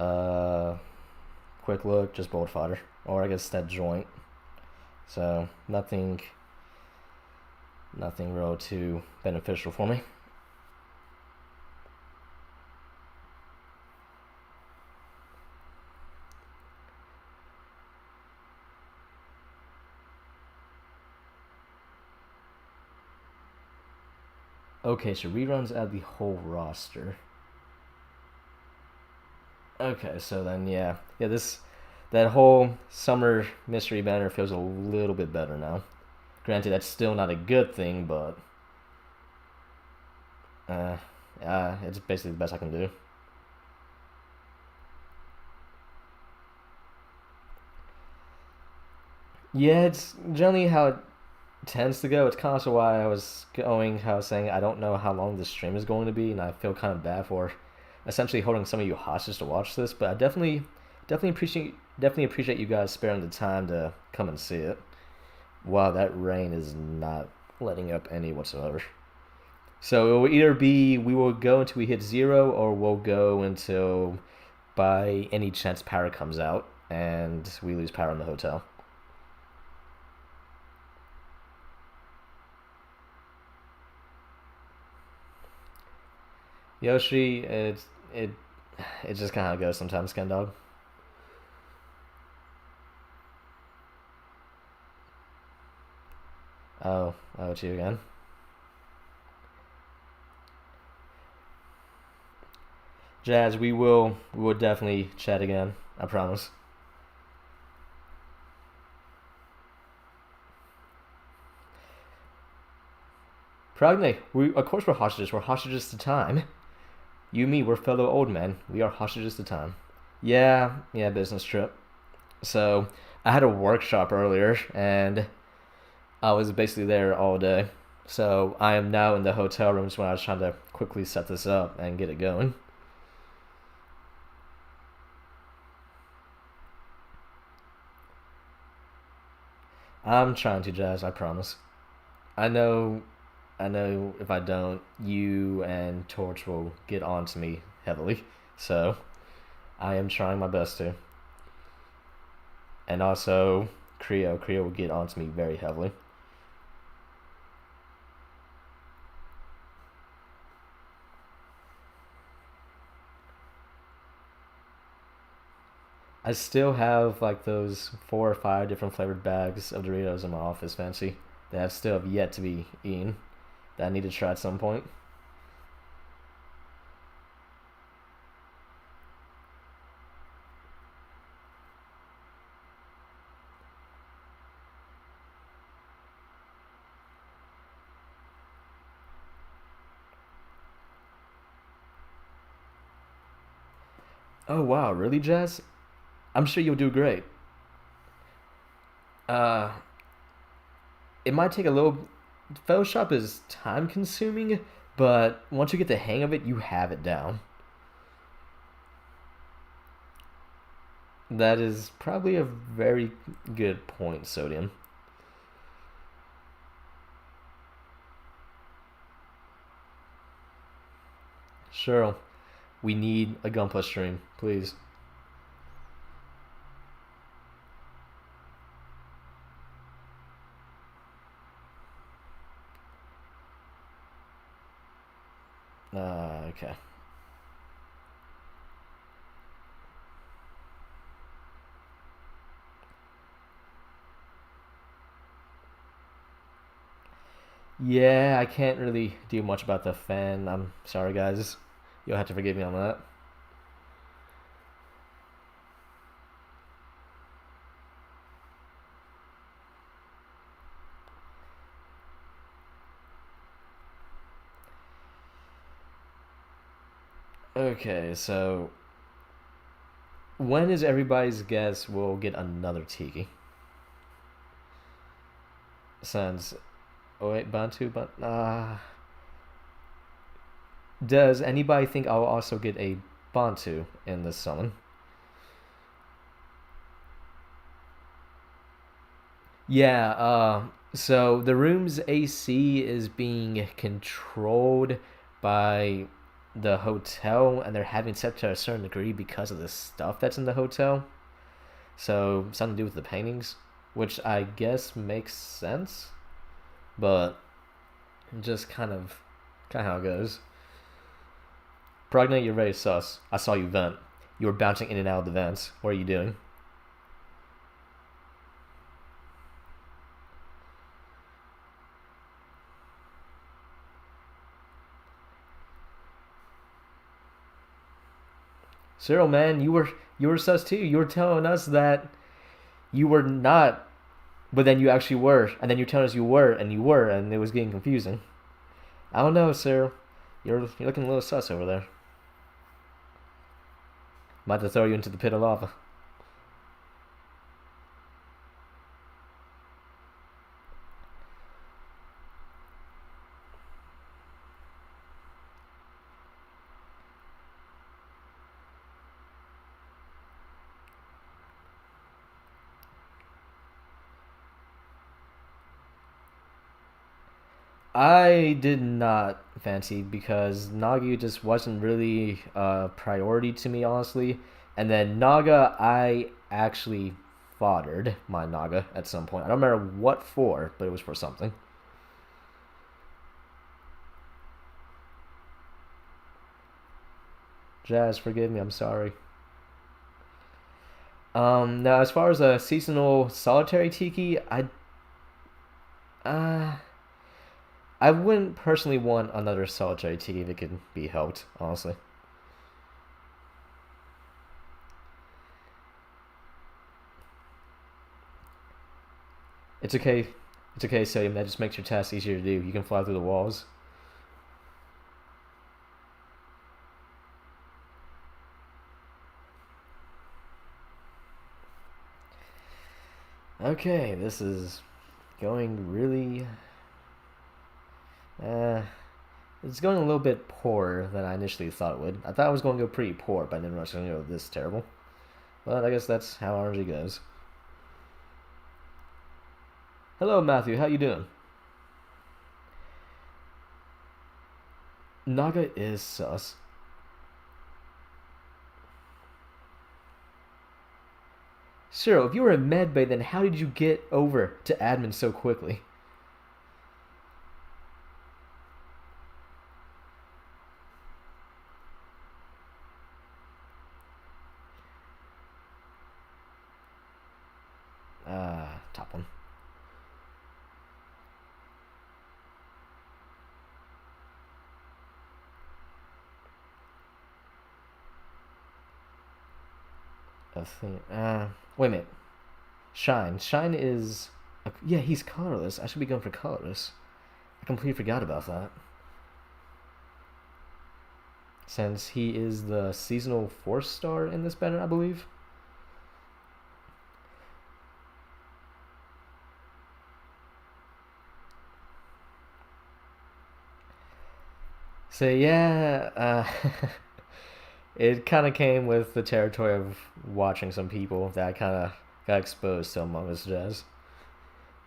Uh, quick look, just bolt fodder, or I guess that joint. So nothing real too beneficial for me. Okay, so reruns add the whole roster. Okay, so then yeah, that whole summer mystery banner feels a little bit better now. Granted, that's still not a good thing, but uh, it's basically the best I can do. Yeah, it's generally how it tends to go. It's kind of also why I was going, how I was saying I don't know how long this stream is going to be, and I feel kind of bad for essentially holding some of you hostage to watch this. But I definitely appreciate you guys sparing the time to come and see it. Wow, that rain is not letting up any whatsoever. So it will either be we will go until we hit zero, or we'll go until by any chance power comes out and we lose power in the hotel. Yoshi, it just kind of goes sometimes, Ken Dog. Oh, it's you again. Jazz, we will definitely chat again. I promise. Pragne, of course we're hostages. We're hostages to time. You, me, we're fellow old men. We are hostages to time. Yeah, business trip. So I had a workshop earlier, and I was basically there all day. So I am now in the hotel rooms when I was trying to quickly set this up and get it going. I'm trying to, Jazz, I promise. I know I know if I don't, you and Torch will get on to me heavily. So I am trying my best to. And also Creo will get on to me very heavily. I still have like those 4 or 5 different flavored bags of Doritos in my office, Fancy, that have still have yet to be eaten, that I need to try at some point. Oh wow, really, Jazz? I'm sure you'll do great. Uh, it might take a little. Photoshop is time consuming, but once you get the hang of it, you have it down. That is probably a very good point, Sodium. Cheryl, we need a Gunpla stream, please. Okay. Yeah, I can't really do much about the fan. I'm sorry, guys. You'll have to forgive me on that. Okay, so when is everybody's guess we'll get another Tiki? Since oh wait, Bantu, but does anybody think I'll also get a Bantu in this summon? Yeah, so the room's AC is being controlled by the hotel, and they're having it set to a certain degree because of the stuff that's in the hotel. So something to do with the paintings, which I guess makes sense, but just kind of how it goes. Prognate, you're very sus. I saw you vent. You were bouncing in and out of the vents. What are you doing? Cyril, man, you were sus too. You were telling us that you were not, but then you actually were, and then you're telling us you were, and you were, and it was getting confusing. I don't know, Cyril. You're looking a little sus over there. Might have to throw you into the pit of lava. I did not fancy because Nagi just wasn't really a priority to me, honestly. And then Naga, I actually foddered my Naga at some point. I don't remember what for, but it was for something. Jazz, forgive me, I'm sorry. Now as far as a seasonal solitary tiki, uh, I wouldn't personally want another solitary tiki if it could be helped, honestly. It's okay. It's okay, Sodium. That just makes your task easier to do. You can fly through the walls. Okay, this is going really... it's going a little bit poorer than I initially thought it would. I thought it was going to go pretty poor, but I didn't realize it was going to go this terrible. But I guess that's how RNG goes. Hello, Matthew. How you doing? Naga is sus. Cyril, if you were in medbay, then how did you get over to admin so quickly? Top one. Wait a minute. Shine. Shine is... yeah, he's colorless. I should be going for colorless. I completely forgot about that. Since he is the seasonal 4-star in this banner, I believe. So yeah, it kind of came with the territory of watching some people that I kind of got exposed to Among Us Jazz.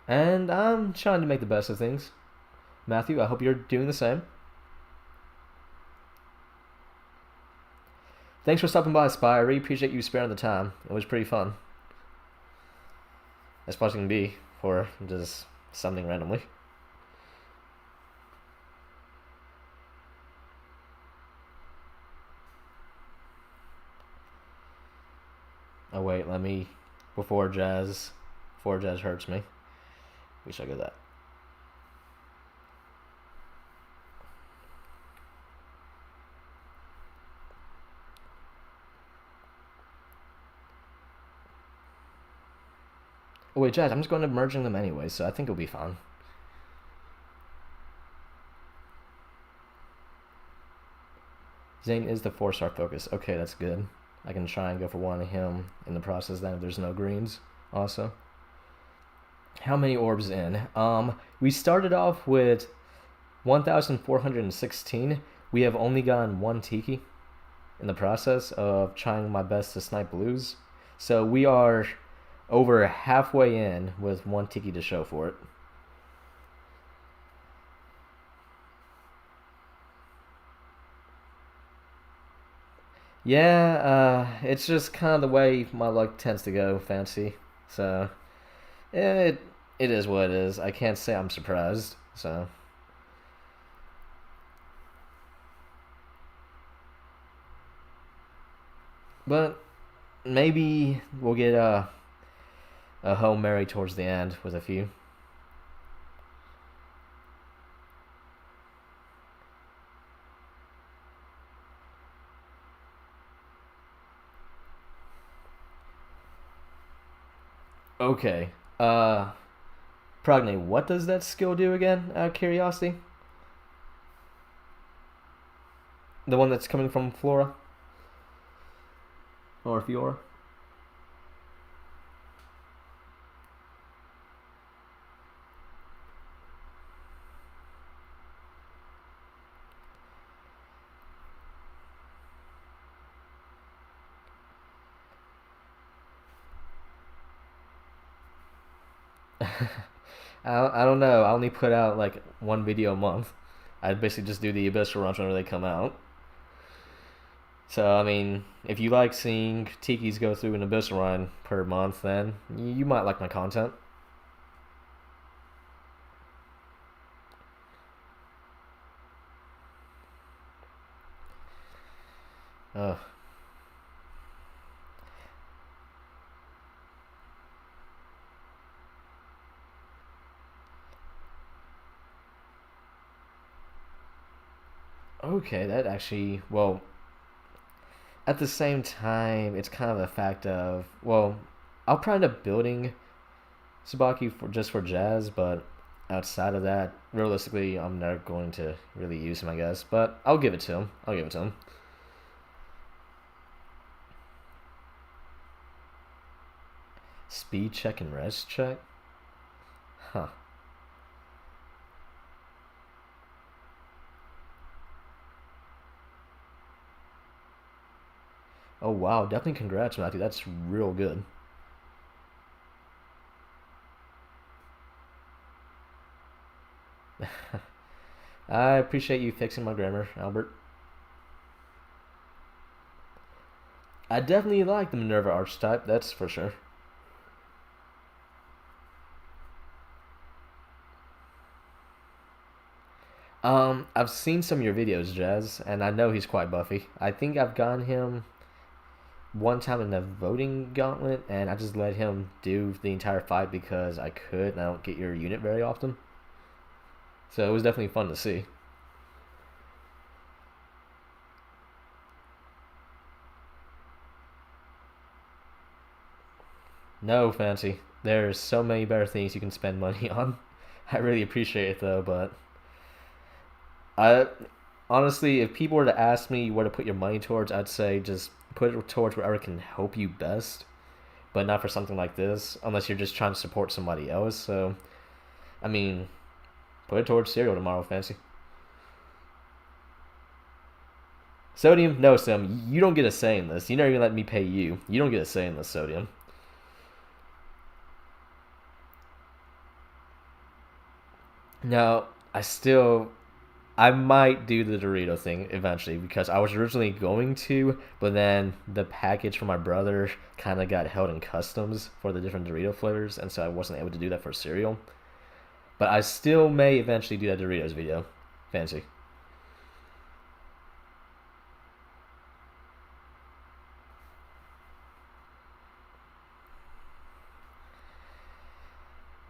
And I'm trying to make the best of things. Matthew, I hope you're doing the same. Thanks for stopping by, Spy. I really appreciate you sparing the time. It was pretty fun. As far as it can be for just something randomly. Oh wait, let me... Before Jazz hurts me. We shall go that. Oh wait, Jazz, I'm just going to merging them anyway, so I think it'll be fine. Zane is the 4-star focus. Okay, that's good. I can try and go for one of him in the process then if there's no greens also. How many orbs in? We started off with 1,416. We have only gotten one Tiki in the process of trying my best to snipe blues. So we are over halfway in with one Tiki to show for it. Yeah, it's just kind of the way my luck tends to go, Fancy. So, yeah, it is what it is. I can't say I'm surprised, so... But maybe we'll get a Hail Mary towards the end with a few. Okay. Progne, what does that skill do again, out of curiosity? The one that's coming from Flora? Or Fiora? I don't know. I only put out like one video a month. I basically just do the Abyssal runs whenever they come out. So, I mean, if you like seeing Tikis go through an Abyssal run per month, then you might like my content. Ugh. Okay, that actually, well, at the same time, it's kind of the fact of, well, I'll probably end up building Tsubaki just for Jazz, but outside of that, realistically, I'm never going to really use him, I guess. But I'll give it to him. I'll give it to him. Speed check and res check? Huh. Oh, wow. Definitely congrats, Matthew. That's real good. I appreciate you fixing my grammar, Albert. I definitely like the Minerva archetype, that's for sure. I've seen some of your videos, Jazz, and I know he's quite buffy. I think I've gotten him one time in the voting gauntlet, and I just let him do the entire fight because I could, and I don't get your unit very often. So it was definitely fun to see. No, Fancy. There's so many better things you can spend money on. I really appreciate it though, but I honestly, if people were to ask me where to put your money towards, I'd say just put it towards wherever can help you best, but not for something like this, unless you're just trying to support somebody else. So, I mean, put it towards cereal tomorrow, Fancy. Sodium? No, Sodium. You don't get a say in this. You never even let me pay you. You don't get a say in this, Sodium. Now, I might do the Dorito thing eventually because I was originally going to, but then the package for my brother kind of got held in customs for the different Dorito flavors, and so I wasn't able to do that for cereal. But I still may eventually do that Doritos video. Fancy.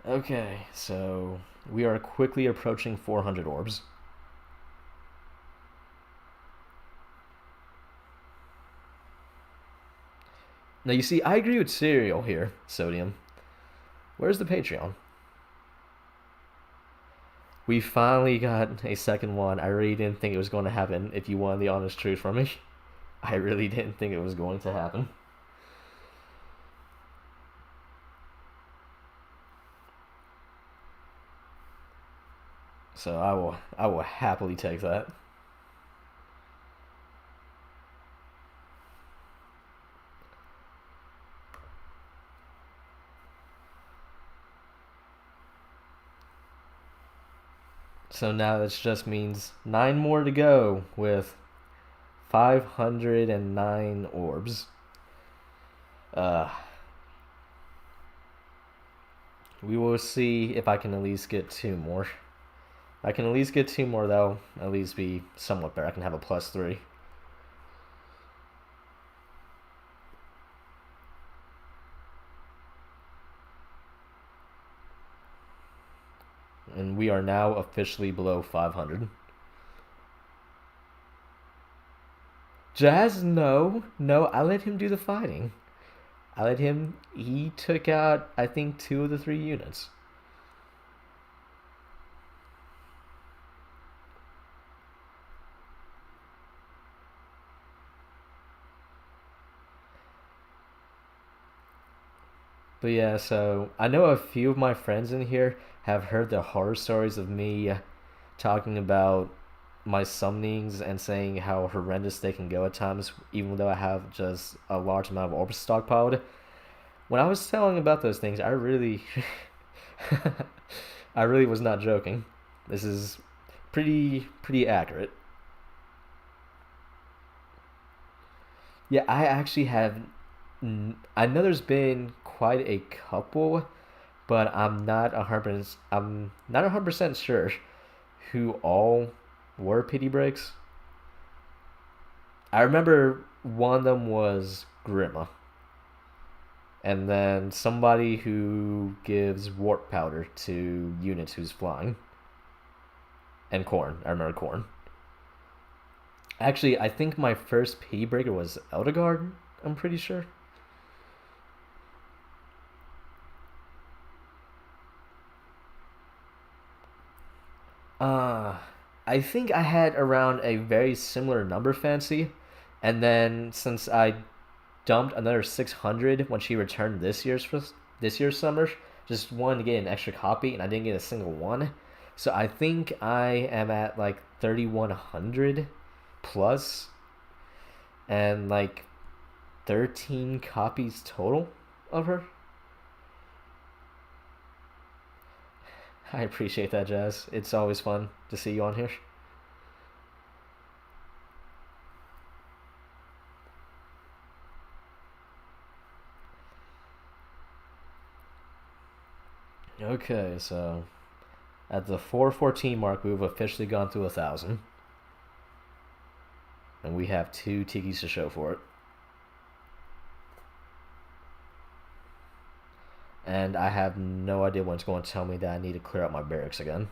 Okay, so we are quickly approaching 400 orbs. Now you see, I agree with cereal here, Sodium. Where's the Patreon? We finally got a second one. I really didn't think it was going to happen, if you want the honest truth from me. I really didn't think it was going to happen. So I will happily take that. So now this just means 9 more to go with 509 orbs. We will see if I can at least get 2 more. If I can at least get 2 more, though, at least be somewhat better. I can have a +3. And we are now officially below 500. Jazz, no. No, I let him do the fighting. He took out, I think, 2 of the 3 units. But yeah, so I know a few of my friends in here have heard the horror stories of me talking about my summonings and saying how horrendous they can go at times, even though I have just a large amount of orbs stockpiled. When I was telling about those things, I really, I really was not joking. This is pretty accurate. Yeah, I actually have. I know there's been quite a couple, but I'm not 100% sure who all were pity breaks. I remember one of them was Grima, and then somebody who gives warp powder to units who's flying, and Corn. I remember Corn. Actually, I think my first pity breaker was Eldegard. I'm pretty sure. Uh, I think I had around a very similar number fancy, and then since I dumped another 600 when she returned this year's summer, just wanted to get an extra copy, and I didn't get a single one. So I think I am at like 3,100 plus, and like 13 copies total of her. I appreciate that, Jazz. It's always fun to see you on here. Okay, so at the 414 mark, we've officially gone through 1,000, and we have two tikis to show for it. And I have no idea when it's going to tell me that I need to clear out my barracks again.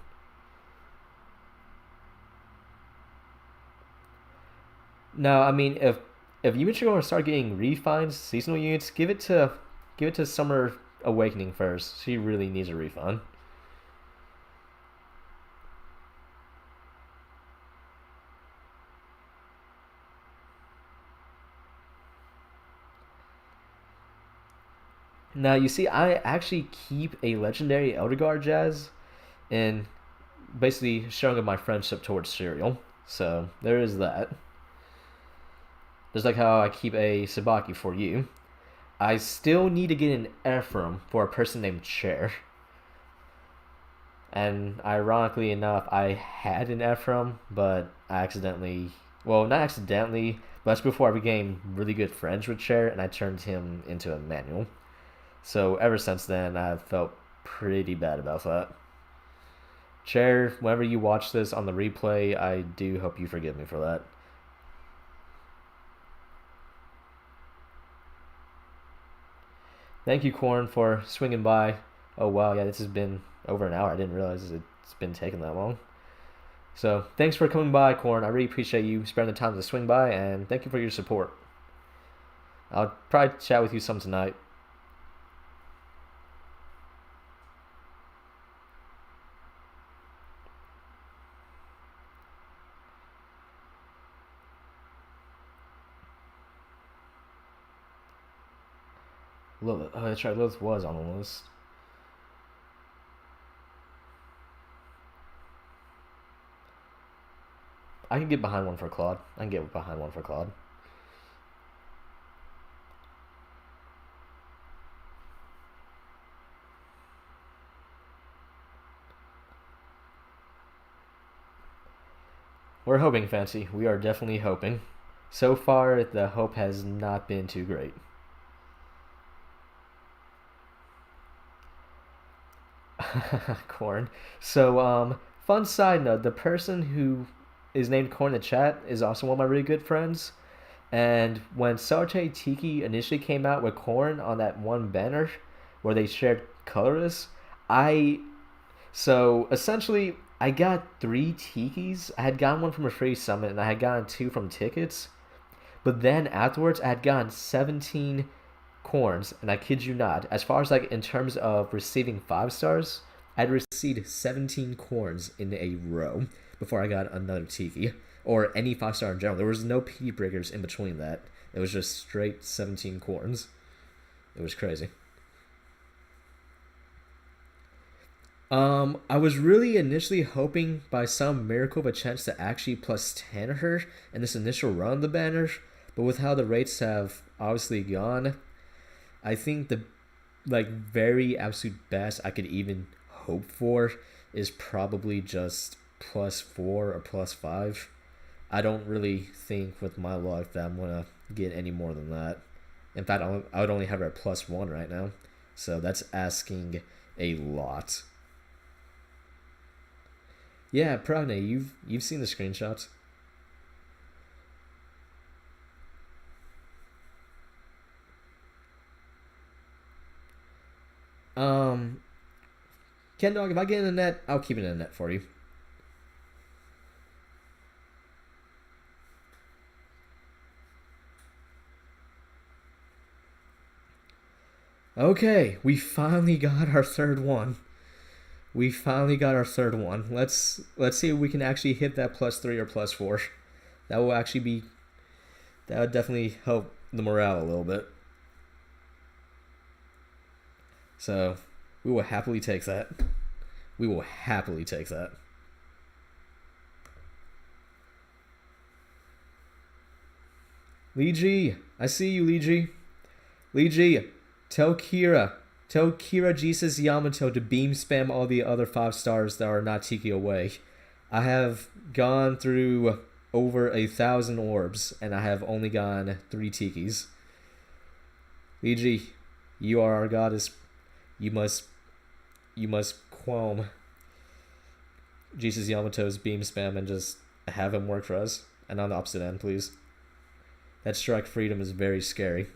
No, I mean if units are going to start getting refines, seasonal units, give it to Summer Awakening first. She really needs a refund. Now you see, I actually keep a legendary Elder Guard, Jazz, and basically showing my friendship towards cereal. So there is that. Just like how I keep a Sabaki for you. I still need to get an Ephraim for a person named Chair. And ironically enough, I had an Ephraim, but I accidentally, well, not accidentally, but that's before I became really good friends with Chair, and I turned him into a manual. So ever since then, I've felt pretty bad about that. Chair, whenever you watch this on the replay, I do hope you forgive me for that. Thank you, Corn, for swinging by. Oh wow, yeah, this has been over an hour. I didn't realize it's been taking that long. So thanks for coming by, Corn. I really appreciate you spending the time to swing by, and thank you for your support. I'll probably chat with you some tonight. Lilith. Oh, that's right. Lilith was on the list. I can get behind one for Claude. I can get behind one for Claude. We're hoping, Fancy. We are definitely hoping. So far, the hope has not been too great. Corn. So, fun side note: the person who is named Corn in the chat is also one of my really good friends. And when Sartre Tiki initially came out with Corn on that one banner where they shared colorless, I so essentially I got three Tikis. I had gotten one from a free summit and I had gotten two from tickets. But then afterwards I had gotten 17 corns, and I kid you not, as far as like in terms of receiving 5 stars, I'd received 17 corns in a row before I got another Tiki or any 5 star in general. There was no PD breakers in between that. It was just straight 17 corns. It was crazy. I was really initially hoping by some miracle of a chance to actually plus 10 her in this initial run of the banner, but with how the rates have obviously gone, I think the like very absolute best I could even hope for is probably just +4 or +5. I don't really think with my luck that I'm gonna get any more than that. In fact, I would only have her at +1 right now, so that's asking a lot. Yeah, Pragne, you've seen the screenshots. Um, Ken Dog, if I get in the net, I'll keep it in the net for you. Okay, we finally got our third one. We finally got our third one. Let's see if we can actually hit that +3 or +4. That will actually be that would definitely help the morale a little bit. So we will happily take that. We will happily take that. Lee G, I see you, Lee G. Lee G, tell Kira Jesus Yamato to beam spam all the other 5 stars that are not Tiki away. I have gone through over 1,000 orbs, and I have only gotten 3 Tikis. Lee G, you are our goddess. You must qualm Jesus Yamato's beam spam and just have him work for us. And on the opposite end, please. That strike freedom is very scary.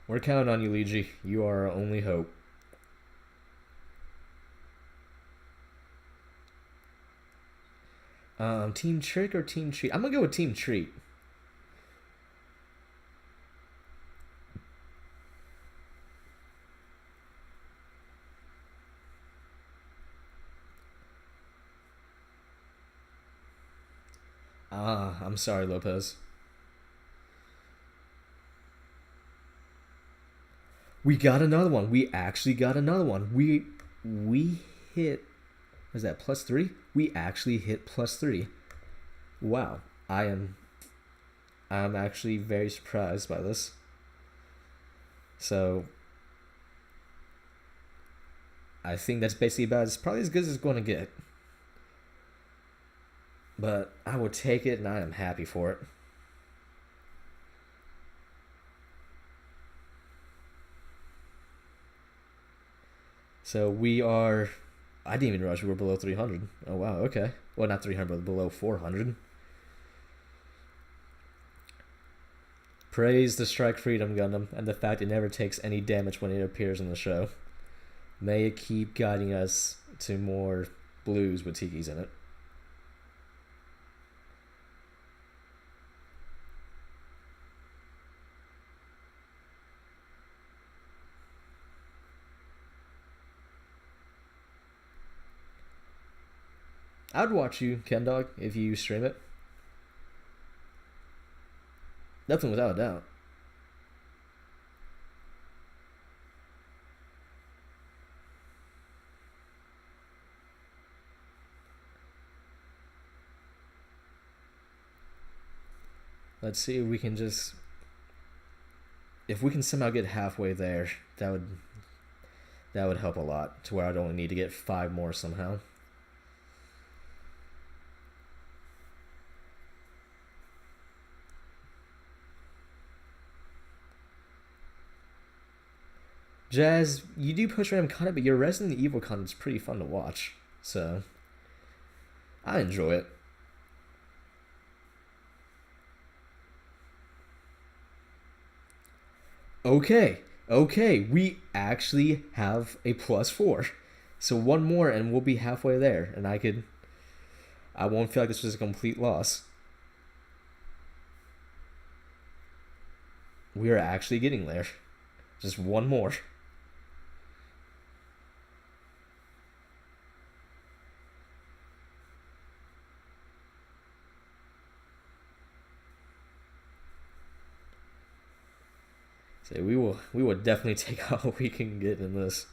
We're counting on you, Luigi. You are our only hope. Team Trick or Team Treat? I'm gonna go with Team Treat. I'm sorry, Lopez. We got another one. We actually got another one. We hit. Was that +3? We actually hit +3. Wow. I'm actually very surprised by this. So I think that's basically about it's probably as good as it's going to get. But I will take it and I am happy for it. So we are... I didn't even realize we were below 300. Oh, wow, okay. Well, not 300, but below 400. Praise the Strike Freedom Gundam and the fact it never takes any damage when it appears in the show. May it keep guiding us to more blues with Tikis in it. I'd watch you, Kendog, if you stream it. Definitely, without a doubt. Let's see if we can just... If we can somehow get halfway there, that would help a lot, to where I'd only need to get 5 more somehow. Jazz, you do push random content, but your Resident Evil content's pretty fun to watch. So, I enjoy it. Okay, we actually have a +4. So 1 more and we'll be halfway there. And I won't feel like this was a complete loss. We are actually getting there. Just 1 more. So we will definitely take all we can get in this.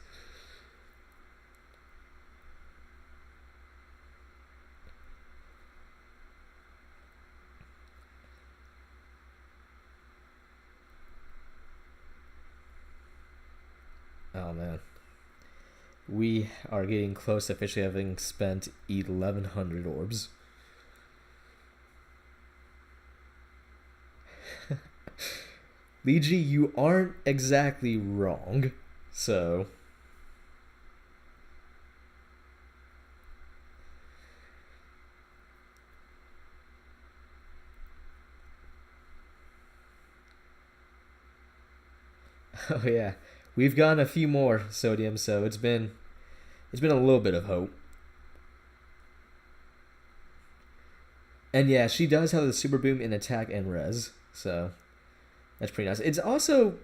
Oh man. We are getting close to officially having spent 1,100 orbs. Leiji, you aren't exactly wrong. So... Oh yeah, we've gotten a few more sodium, so it's been a little bit of hope. And yeah, she does have the super boom in attack and res, so that's pretty nice. It's also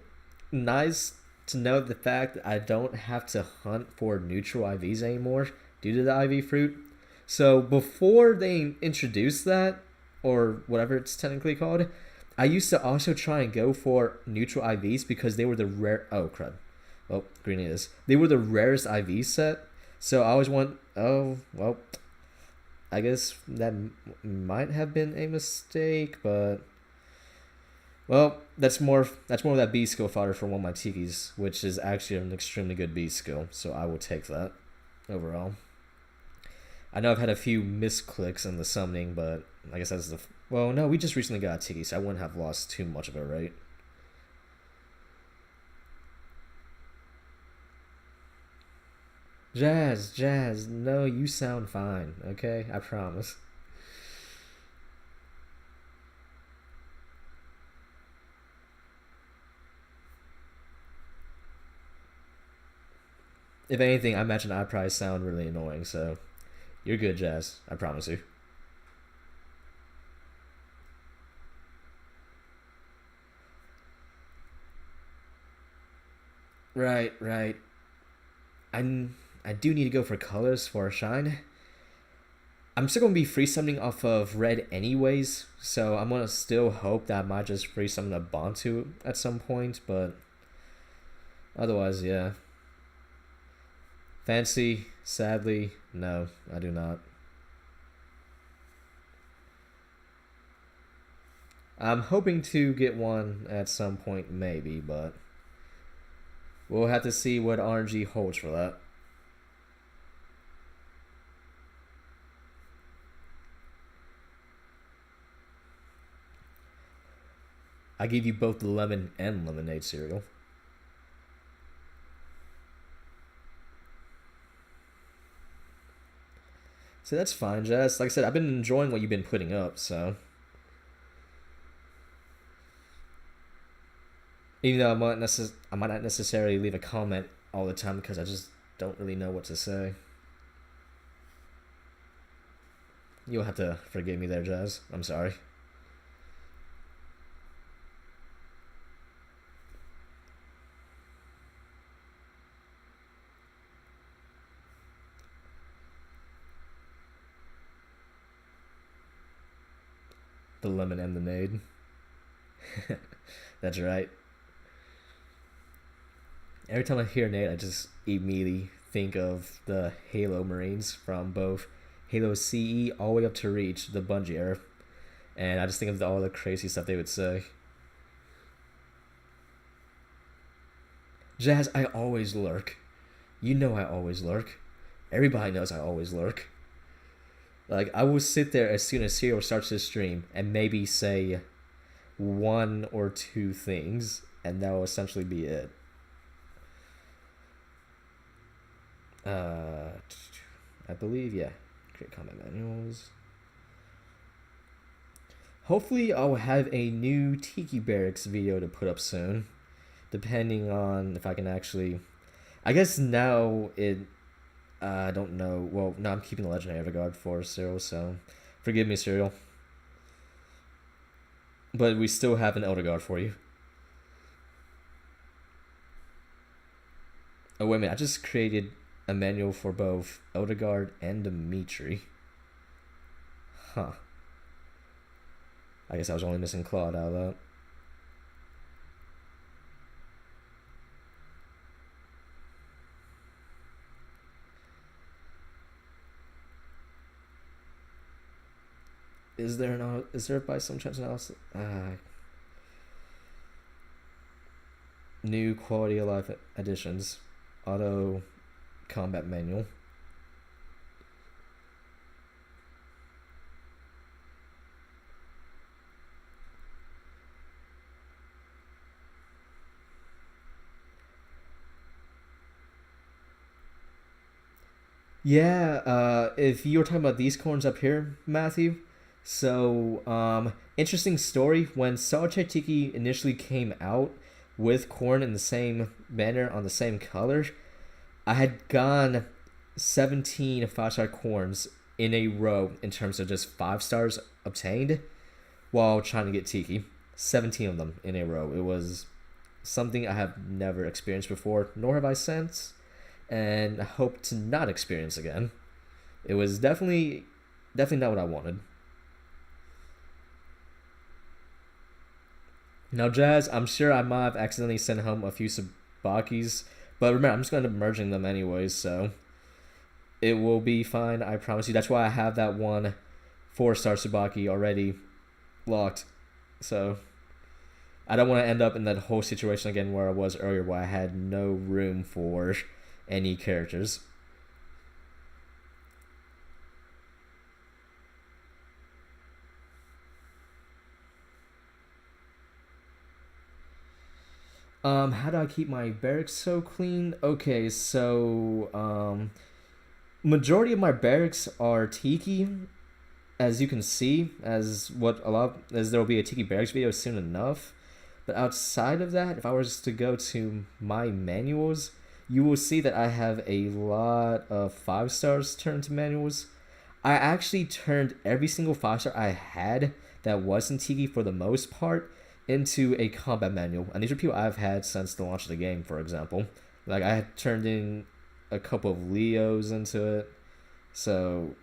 nice to know the fact that I don't have to hunt for neutral IVs anymore due to the IV fruit. So before they introduced that, or whatever it's technically called, I used to also try and go for neutral IVs because they were the rare. Oh crud! Oh, green it is. They were the rarest IV set. So I always want. Oh well, I guess that might have been a mistake, but well, that's more of that B skill fodder for one of my Tikis, which is actually an extremely good B skill. So I will take that overall. I know I've had a few misclicks in the summoning, but I guess that's the. Well, no, we just recently got a Tiki, so I wouldn't have lost too much of it, right? Jazz, no, you sound fine, okay? I promise. If anything, I imagine I probably sound really annoying, so you're good, Jazz. I promise you. Right, right. I I do need to go for colors for a shine. I'm still gonna be free summoning off of red anyways, so I'm gonna still hope that I might just free summon a Bantu at some point, but otherwise, yeah. Fancy, sadly, no, I do not. I'm hoping to get one at some point, maybe, but we'll have to see what RNG holds for that. I gave you both the lemon and lemonade cereal. So that's fine, Jess. Like I said, I've been enjoying what you've been putting up, so. Even though I might not necessarily leave a comment all the time because I just don't really know what to say. You'll have to forgive me there, Jazz. I'm sorry. The lemon and the nade. That's right. Every time I hear Nate, I just immediately think of the Halo Marines from both Halo CE all the way up to Reach, the Bungie era. And I just think of all the crazy stuff they would say. Jazz, I always lurk. You know I always lurk. Everybody knows I always lurk. Like, I will sit there as soon as Hero starts his stream and maybe say one or two things, and that will essentially be it. Uh, I believe, yeah. Create combat manuals. Hopefully, I'll have a new Tiki barracks video to put up soon, depending on if I can actually. I guess now it. I don't know. Well, no, I'm keeping the legendary regard for Cyril, so forgive me, Cyril. But we still have an Elder Guard for you. Oh, wait a minute. I just created a manual for both Elder Guard and Dimitri. Huh. I guess I was only missing Claude out of that. Is there by some chance analysis? New quality of life additions. Auto combat manual. Yeah, if you were talking about these corns up here, Matthew, so interesting story. When Solitaire Tiki initially came out, with corn in the same manner on the same color, I had gone 17 5-star corns in a row in terms of just 5 stars obtained while trying to get Tiki. 17 of them in a row. It was something I have never experienced before, nor have I since, and I hope to not experience again. It was definitely not what I wanted. Now, Jazz, I'm sure I might have accidentally sent home a few Sabakis, but remember, I'm just going to end up merging them anyways, so it will be fine, I promise you. That's why I have that one 4-star Sabaki already locked. So I don't want to end up in that whole situation again where I was earlier, where I had no room for any characters. How do I keep my barracks so clean? Okay, so majority of my barracks are Tiki, as you can see, as there will be a Tiki barracks video soon enough. But outside of that, if I was to go to my manuals, you will see that I have a lot of 5 stars turned to manuals. I actually turned every single 5-star I had that wasn't Tiki for the most part into a combat manual. And these are people I've had since the launch of the game, for example. Like, I had turned in a couple of Leos into it. So,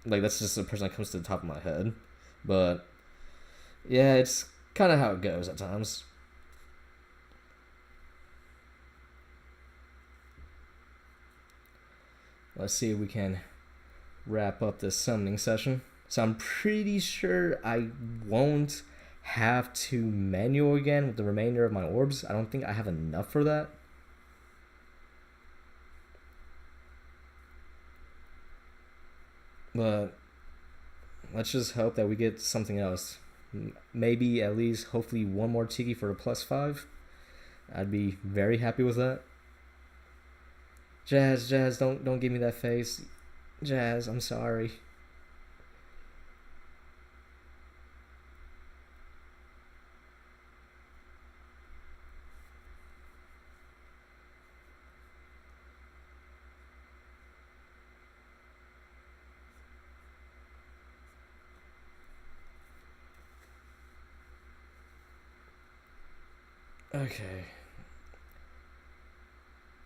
like, that's just the person that comes to the top of my head. But, yeah, it's kind of how it goes at times. Let's see if we can wrap up this summoning session. So I'm pretty sure I won't have to manual again with the remainder of my orbs. I don't think I have enough for that. But let's just hope that we get something else. Maybe at least, hopefully, one more Tiki for a +5. I'd be very happy with that. Jazz, don't give me that face. Jazz, I'm sorry. Okay.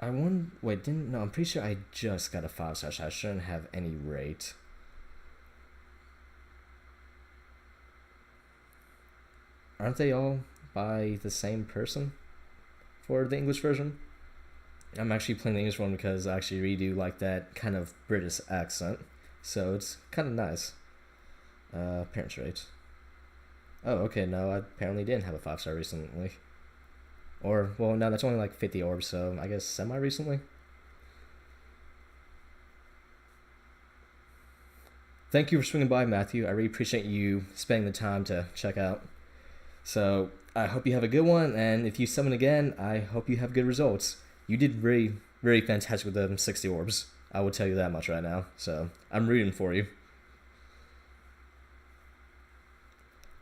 I'm pretty sure I just got a 5-star, so I shouldn't have any rate. Aren't they all by the same person for the English version? I'm actually playing the English one because I actually really do like that kind of British accent, so it's kind of nice. Appearance rate. Oh, okay, no, I apparently didn't have a 5-star recently. Or, well, no, that's only like 50 orbs, so I guess semi-recently. Thank you for swinging by, Matthew. I really appreciate you spending the time to check out. So, I hope you have a good one, and if you summon again, I hope you have good results. You did really, really fantastic with the 60 orbs. I will tell you that much right now, so I'm rooting for you.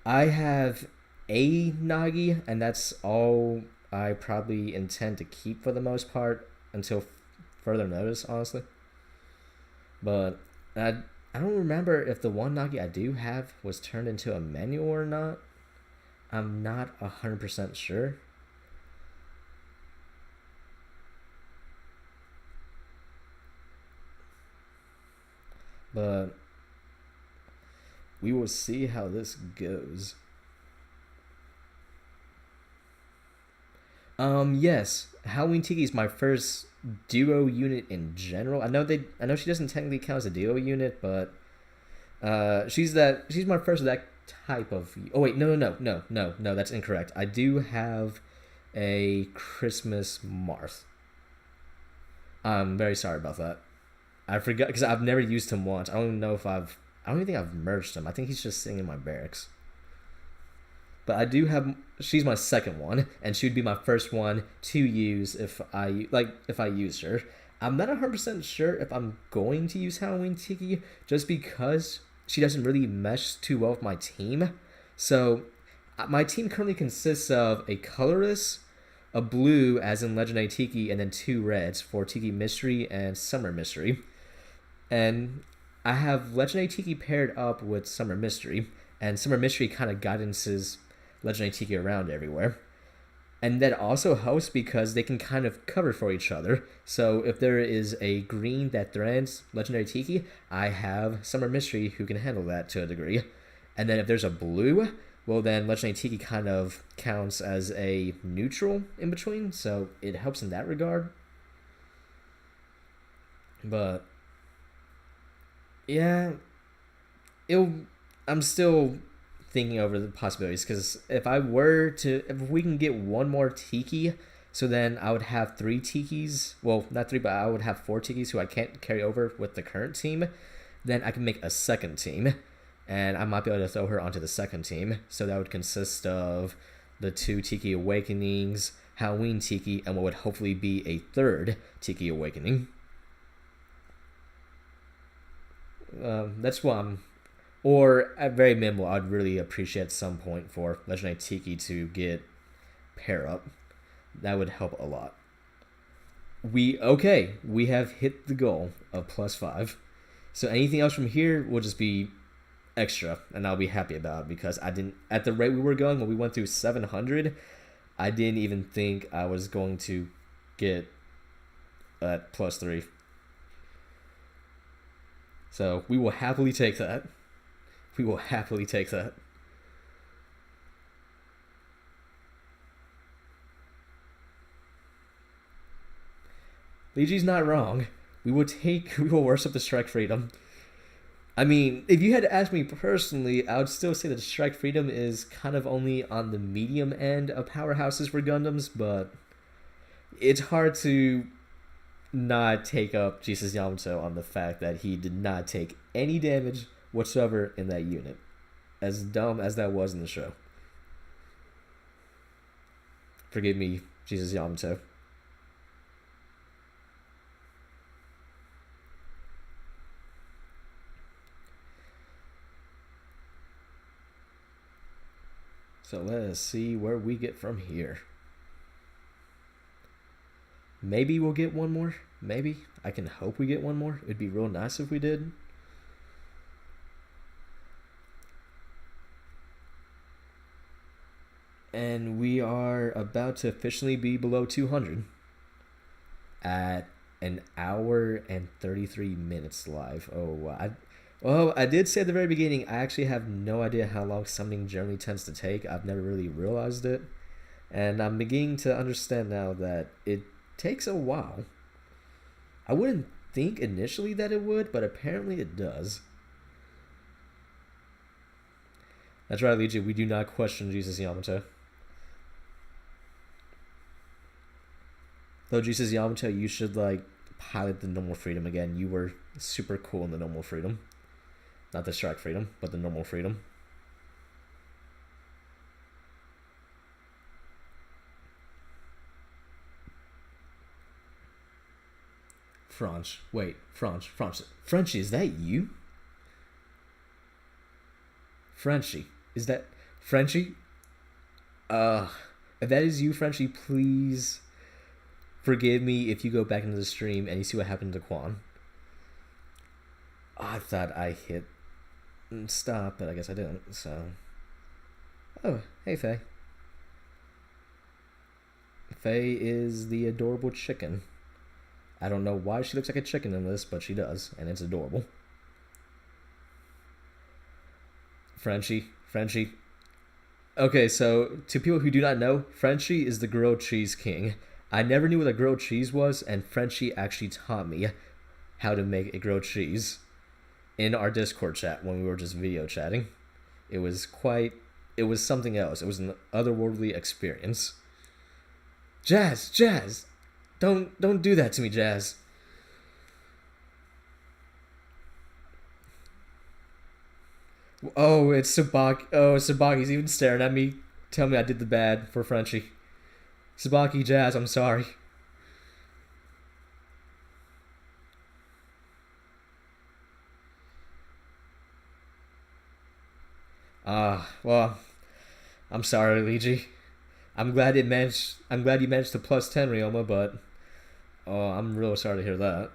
I have a Nagi, and that's all I probably intend to keep for the most part until further notice, honestly. But I don't remember if the one Nagi I do have was turned into a manual or not. I'm not 100% sure. But we will see how this goes. Yes, Halloween Tiki is my first duo unit in general. I know she doesn't technically count as a duo unit, but she's my first of that type of. Oh wait, no, that's incorrect. I do have a Christmas Marth. I'm very sorry about that. I forgot because I've never used him once. I don't even know if I don't even think I've merged him. I think he's just sitting in my barracks. But I do have. She's my second one, and she would be my first one to use if I use her. I'm not 100% sure if I'm going to use Halloween Tiki just because she doesn't really mesh too well with my team. So my team currently consists of a colorless, a blue as in Legendary Tiki, and then 2 reds for Tiki Mystery and Summer Mystery. And I have Legendary Tiki paired up with Summer Mystery, and Summer Mystery kind of guidances Legendary Tiki around everywhere. And that also helps because they can kind of cover for each other. So if there is a green that threatens Legendary Tiki, I have Summer Mystery who can handle that to a degree. And then if there's a blue, well then Legendary Tiki kind of counts as a neutral in between, so it helps in that regard. But yeah, it'll. I'm still thinking over the possibilities because if we can get one more Tiki, so then I would have 3 Tikis. Well, not 3, but I would have 4 Tikis who I can't carry over with the current team. Then I can make a second team, and I might be able to throw her onto the second team. So that would consist of the 2 Tiki Awakenings, Halloween Tiki, and what would hopefully be a 3rd Tiki Awakening. That's what I'm. Or at very minimal, I'd really appreciate at some point for Legendary Tiki to get pair up. That would help a lot. We have hit the goal of +5. So anything else from here will just be extra, and I'll be happy about it because I didn't, at the rate we were going when we went through 700, I didn't even think I was going to get at +3. So we will happily take that. We will happily take that. Liji's not wrong. We will worship the Strike Freedom. I mean, if you had to ask me personally, I would still say that Strike Freedom is kind of only on the medium end of powerhouses for Gundams, but it's hard to not take up Jesus Yamato on the fact that he did not take any damage whatsoever in that unit. As dumb as that was in the show. Forgive me, Jesus Yamato. So let us see where we get from here. Maybe we'll get one more. Maybe. I can hope we get one more. It'd be real nice if we did. And we are about to officially be below 200 at an hour and 33 minutes live. I did say at the very beginning, I actually have no idea how long summoning generally tends to take. I've never really realized it. And I'm beginning to understand now that it takes a while. I wouldn't think initially that it would, but apparently it does. That's right, Legion. We do not question Jesus Yamato. Though Jesus Yamato, you should pilot the normal freedom again. You were super cool in the normal freedom. Not the Strike Freedom, but the normal freedom. Frenchie, is that you? Frenchie, is that Frenchie? If that is you, Frenchie, please forgive me if you go back into the stream and you see what happened to Quan. I thought I hit stop, but I guess I didn't, so. Oh, hey, Faye. Faye is the adorable chicken. I don't know why she looks like a chicken in this, but she does, and it's adorable. Frenchie. Okay, so to people who do not know, Frenchie is the grilled cheese king. I never knew what a grilled cheese was, and Frenchie actually taught me how to make a grilled cheese in our Discord chat when we were just video chatting. It was something else. It was an otherworldly experience. Jazz, don't do that to me, Jazz. Oh, it's Sabaki. Oh, Sabaki's even staring at me. Tell me I did the bad for Frenchie. Sabaki, Jazz, I'm sorry. Well, I'm sorry, Liji. I'm glad you managed to plus 10, Ryoma, but oh, I'm really sorry to hear that.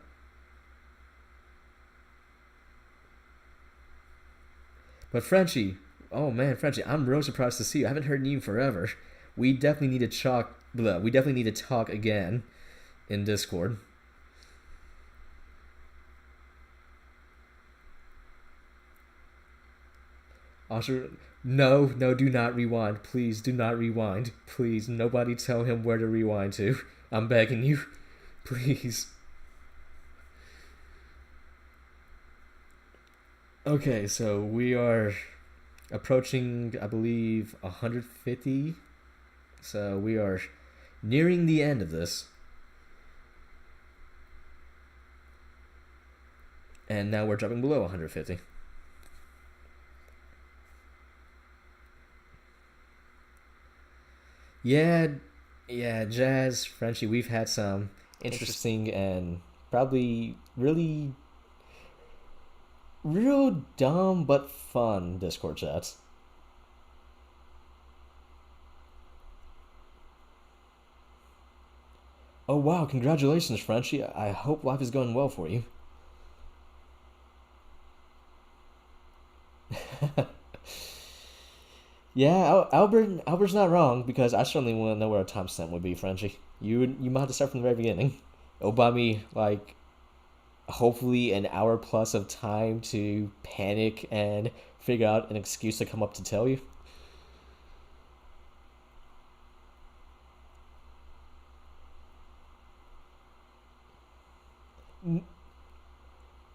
But Frenchie, oh man, Frenchie, I'm real surprised to see you. I haven't heard you forever. We definitely need to talk. We definitely need to talk again in Discord. Also, no, no, do not rewind. Please do not rewind. Please, nobody tell him where to rewind to. I'm begging you. Please. Okay, so we are approaching, I believe, 150. So we are nearing the end of this. And now we're dropping below 150. Yeah, yeah, Jazz, Frenchie, we've had some interesting and probably really, real dumb but fun Discord chats. Oh wow, congratulations, Frenchie. I hope life is going well for you. Yeah, Albert's not wrong because I certainly want to know where a timestamp would be, Frenchie. You might have to start from the very beginning. It'll buy me like hopefully an hour plus of time to panic and figure out an excuse to come up to tell you.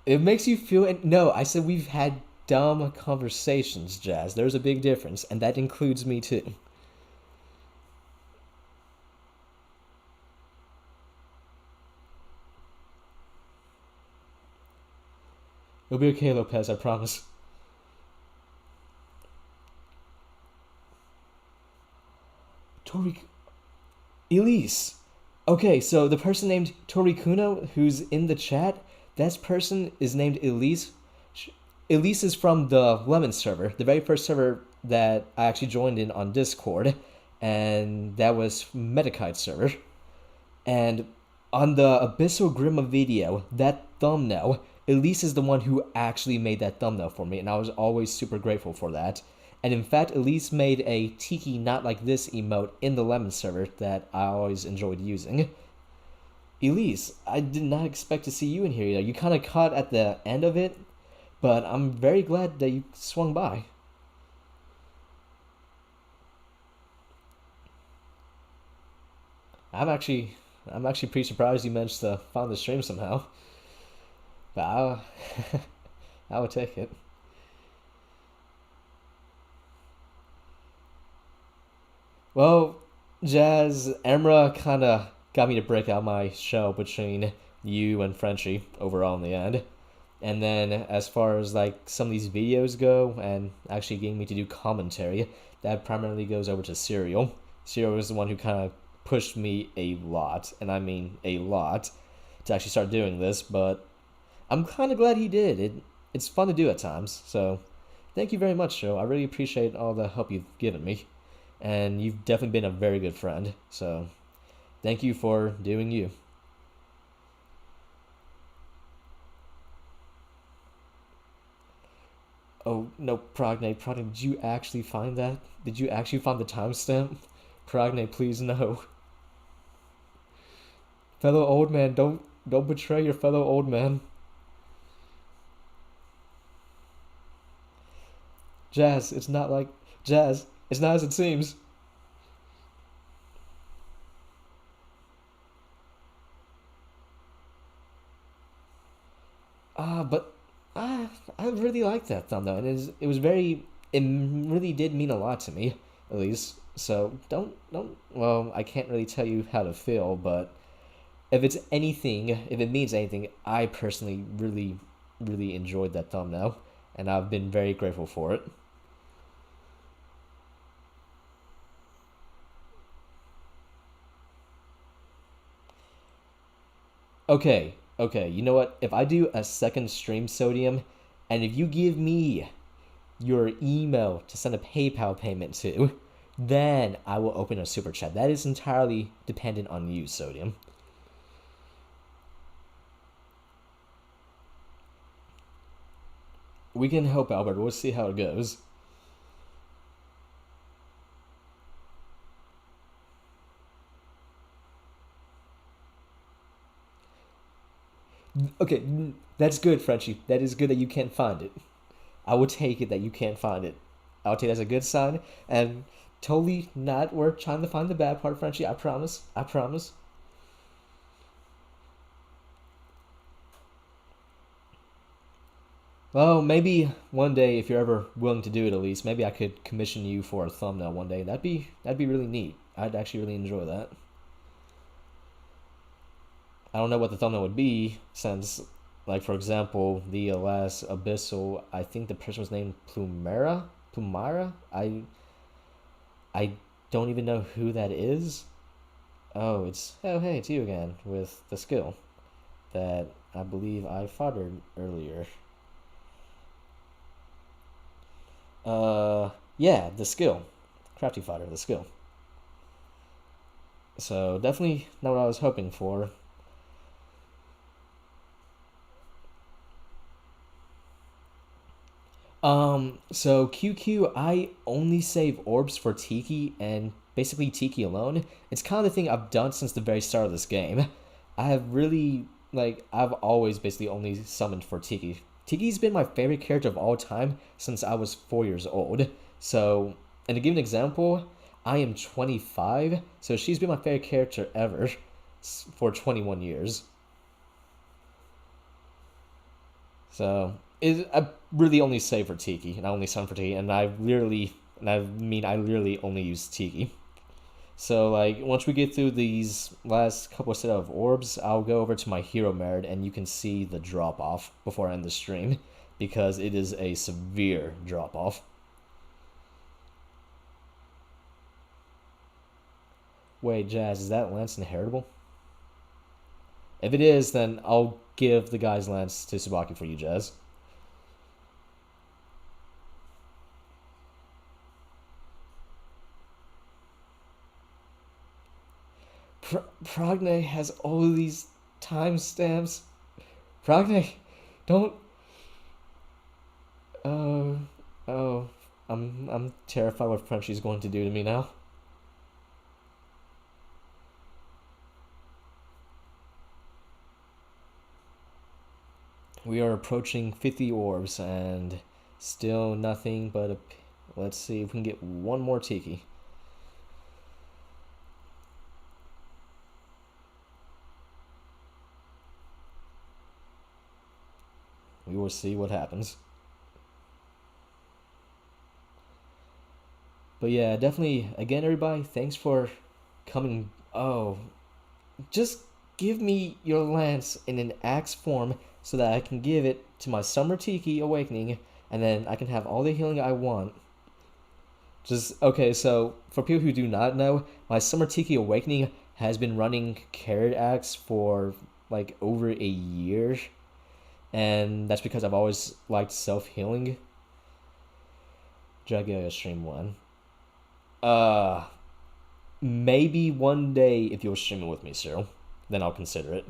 It makes you feel. No, I said we've had dumb conversations, Jazz. There's a big difference, and that includes me too. It'll be okay, Lopez. I promise. Tori, Elise. Okay, so the person named Torikuno who's in the chat, that person is named Elise. Elise is from the Lemon server, the very first server that I actually joined in on Discord, and that was Metakite server. And on the Abyssal Grima video, that thumbnail, Elise is the one who actually made that thumbnail for me, and I was always super grateful for that. And in fact, Elise made a Tiki not like this emote in the Lemon server that I always enjoyed using. Elise, I did not expect to see you in here either. You kind of caught at the end of it, but I'm very glad that you swung by. I'm actually, I'm actually pretty surprised you managed to find the stream somehow. But I would take it. Well, Jazz, Emra kind of got me to break out my show between you and Frenchie overall in the end. And then as far as like some of these videos go and actually getting me to do commentary, that primarily goes over to Serial. Serial is the one who kind of pushed me a lot, and I mean a lot, to actually start doing this, but I'm kind of glad he did. It's fun to do at times, so thank you very much, Joe. I really appreciate all the help you've given me, and you've definitely been a very good friend, so thank you for doing you. Oh, no, Progne, did you actually find that? Did you actually find the timestamp? Progne, please no. Fellow old man, don't betray your fellow old man. Jazz, it's not like Jazz. It's not as it seems. But I really liked that thumbnail, and it was very. It really did mean a lot to me, at least. So don't. Well, I can't really tell you how to feel, but if it's anything, if it means anything, I personally really enjoyed that thumbnail, and I've been very grateful for it. Okay, okay. You know what? If I do a second stream, Sodium, and if you give me your email to send a PayPal payment to, then I will open a super chat. That is entirely dependent on you, Sodium. We can help Albert. We'll see how it goes. Okay, that's good, Frenchie. That is good that you can't find it. I will take it that you can't find it. I'll take it as a good sign, and totally not worth trying to find the bad part, Frenchie. I promise. I promise. Well, maybe one day, if you're ever willing to do it, at least maybe I could commission you for a thumbnail one day. That'd be really neat. I'd actually really enjoy that. I don't know what the thumbnail would be, since, like, for example, the last Abyssal, I think the person was named Plumara. I don't even know who that is. Oh hey, it's you again with the skill that I believe I fathered earlier. Yeah, the skill, crafty fodder, the skill. So definitely not what I was hoping for. So QQ, I only save orbs for Tiki and basically Tiki alone. It's kind of the thing I've done since the very start of this game. I have really, like, I've always basically only summoned for Tiki. Tiki's been my favorite character of all time since I was 4 years old. So, and to give an example, I am 25, so she's been my favorite character ever for 21 years. So I really only save for Tiki, and I only summon for Tiki, I literally only use Tiki. So like once we get through these last couple of set of orbs, I'll go over to my hero merit, and you can see the drop off before I end the stream, because it is a severe drop off. Wait, Jazz, is that lance inheritable? If it is, then I'll give the guy's lance to Tsubaki for you, Jazz. Progne has all of these timestamps. Progne, don't. Oh, oh, I'm terrified what Frenchie's going to do to me now. We are approaching 50 orbs and still nothing but a. Let's see if we can get one more Tiki. We will see what happens. But yeah, definitely, again, everybody, thanks for coming. Oh, just give me your lance in an axe form so that I can give it to my Summer Tiki Awakening, and then I can have all the healing I want. Just, okay, so for people who do not know, my Summer Tiki Awakening has been running Carrot Axe for like over a year, and that's because I've always liked self healing. Dragalia Stream 1. Uh, Maybe one day if you're streaming with me, Cyril, then I'll consider it.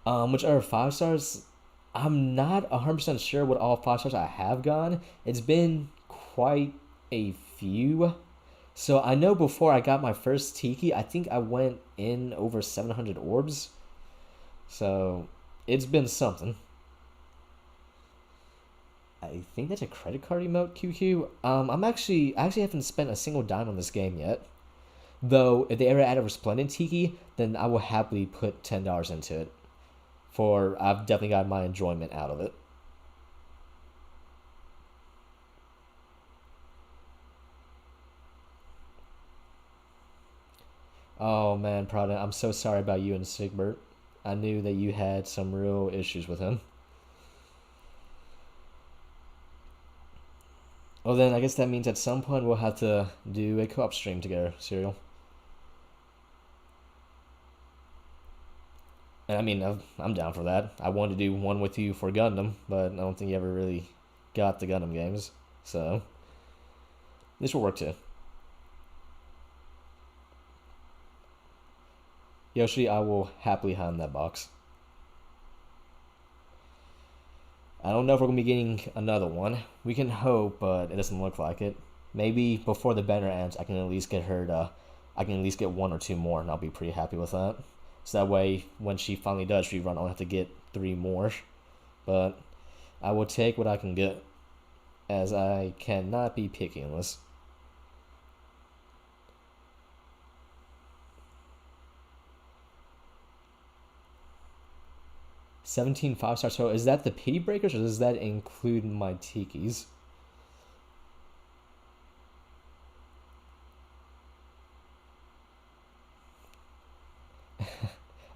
Which are 5 stars? I'm not 100% sure what all 5 stars I have gone. It's been quite a few. So I know before I got my first Tiki, I think I went in over 700 orbs. So it's been something. I think that's a credit card emote, QQ. I actually haven't spent a single dime on this game yet. Though, if they ever add a Resplendent Tiki, then I will happily put $10 into it. For I've definitely got my enjoyment out of it. Oh man, Prada, I'm so sorry about you and Sigbert. I knew that you had some real issues with him. Well then, I guess that means at some point we'll have to do a co-op stream together, Serial. And I mean, I'm down for that. I wanted to do one with you for Gundam, but I don't think you ever really got the Gundam games. So this will work too. Yoshi, I will happily hide in that box. I don't know if we're going to be getting another one. We can hope, but it doesn't look like it. Maybe before the banner ends, I can at least get her to... I can at least get 1 or 2 more, and I'll be pretty happy with that. So that way, when she finally does rerun, I'll have to get 3 more. But I will take what I can get, as I cannot be picky in this. 17 5-star. So is that the pity breakers, or does that include my Tikis?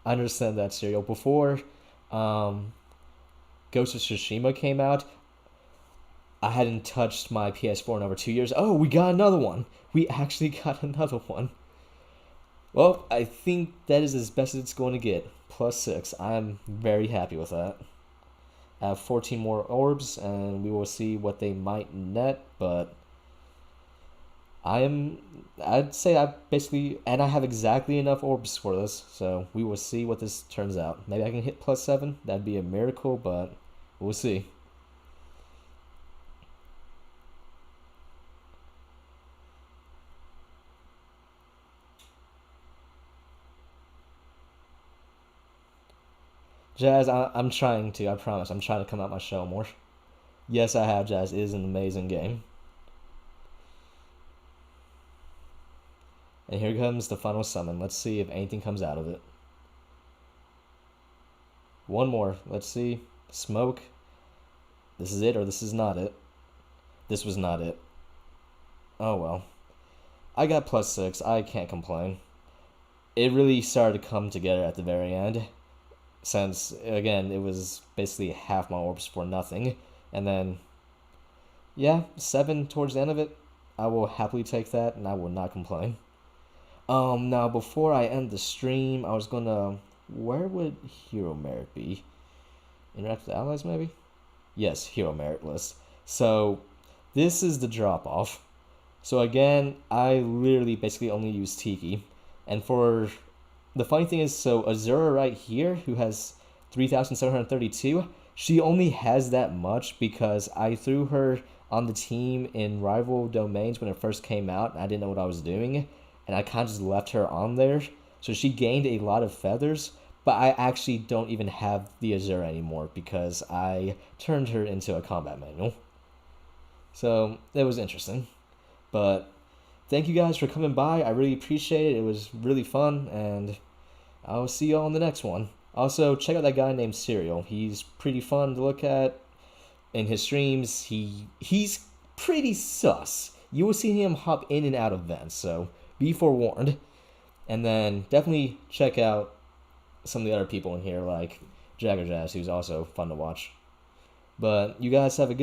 I understand that, Serial. Before Ghost of Tsushima came out, I hadn't touched my PS4 in over 2 years. Oh, we got another one. We actually got another one. Well, I think that is as best as it's going to get. +6. I'm very happy with that. I have 14 more orbs, and we will see what they might net, but I'd say I basically, and I have exactly enough orbs for this, so we will see what this turns out. Maybe I can hit +7. That'd be a miracle, but we'll see. Jazz, I'm trying to. I promise. I'm trying to come out my shell more. Yes, I have, Jazz. It is an amazing game. And here comes the final summon. Let's see if anything comes out of it. One more. Let's see. Smoke. This is it, or this is not it. This was not it. Oh well. I got +6. I can't complain. It really started to come together at the very end. Since, again, it was basically half my orbs for nothing. And then, yeah, 7 towards the end of it. I will happily take that, and I will not complain. Now, before I end the stream, I was gonna... Where would Hero Merit be? Interact with allies, maybe? Yes, Hero Merit list. So, this is the drop-off. So, again, I literally basically only use Tiki. And for... The funny thing is, so Azura right here, who has 3,732, she only has that much because I threw her on the team in rival domains when it first came out, and I didn't know what I was doing, and I kind of just left her on there. So she gained a lot of feathers, but I actually don't even have the Azura anymore because I turned her into a combat manual. So it was interesting. But thank you guys for coming by. I really appreciate it. It was really fun, and I'll see y'all in the next one. Also, check out that guy named Serial. He's pretty fun to look at. In his streams, he's pretty sus. You will see him hop in and out of vents, so be forewarned. And then definitely check out some of the other people in here, like Jagger Jazz, who's also fun to watch. But you guys have a good one.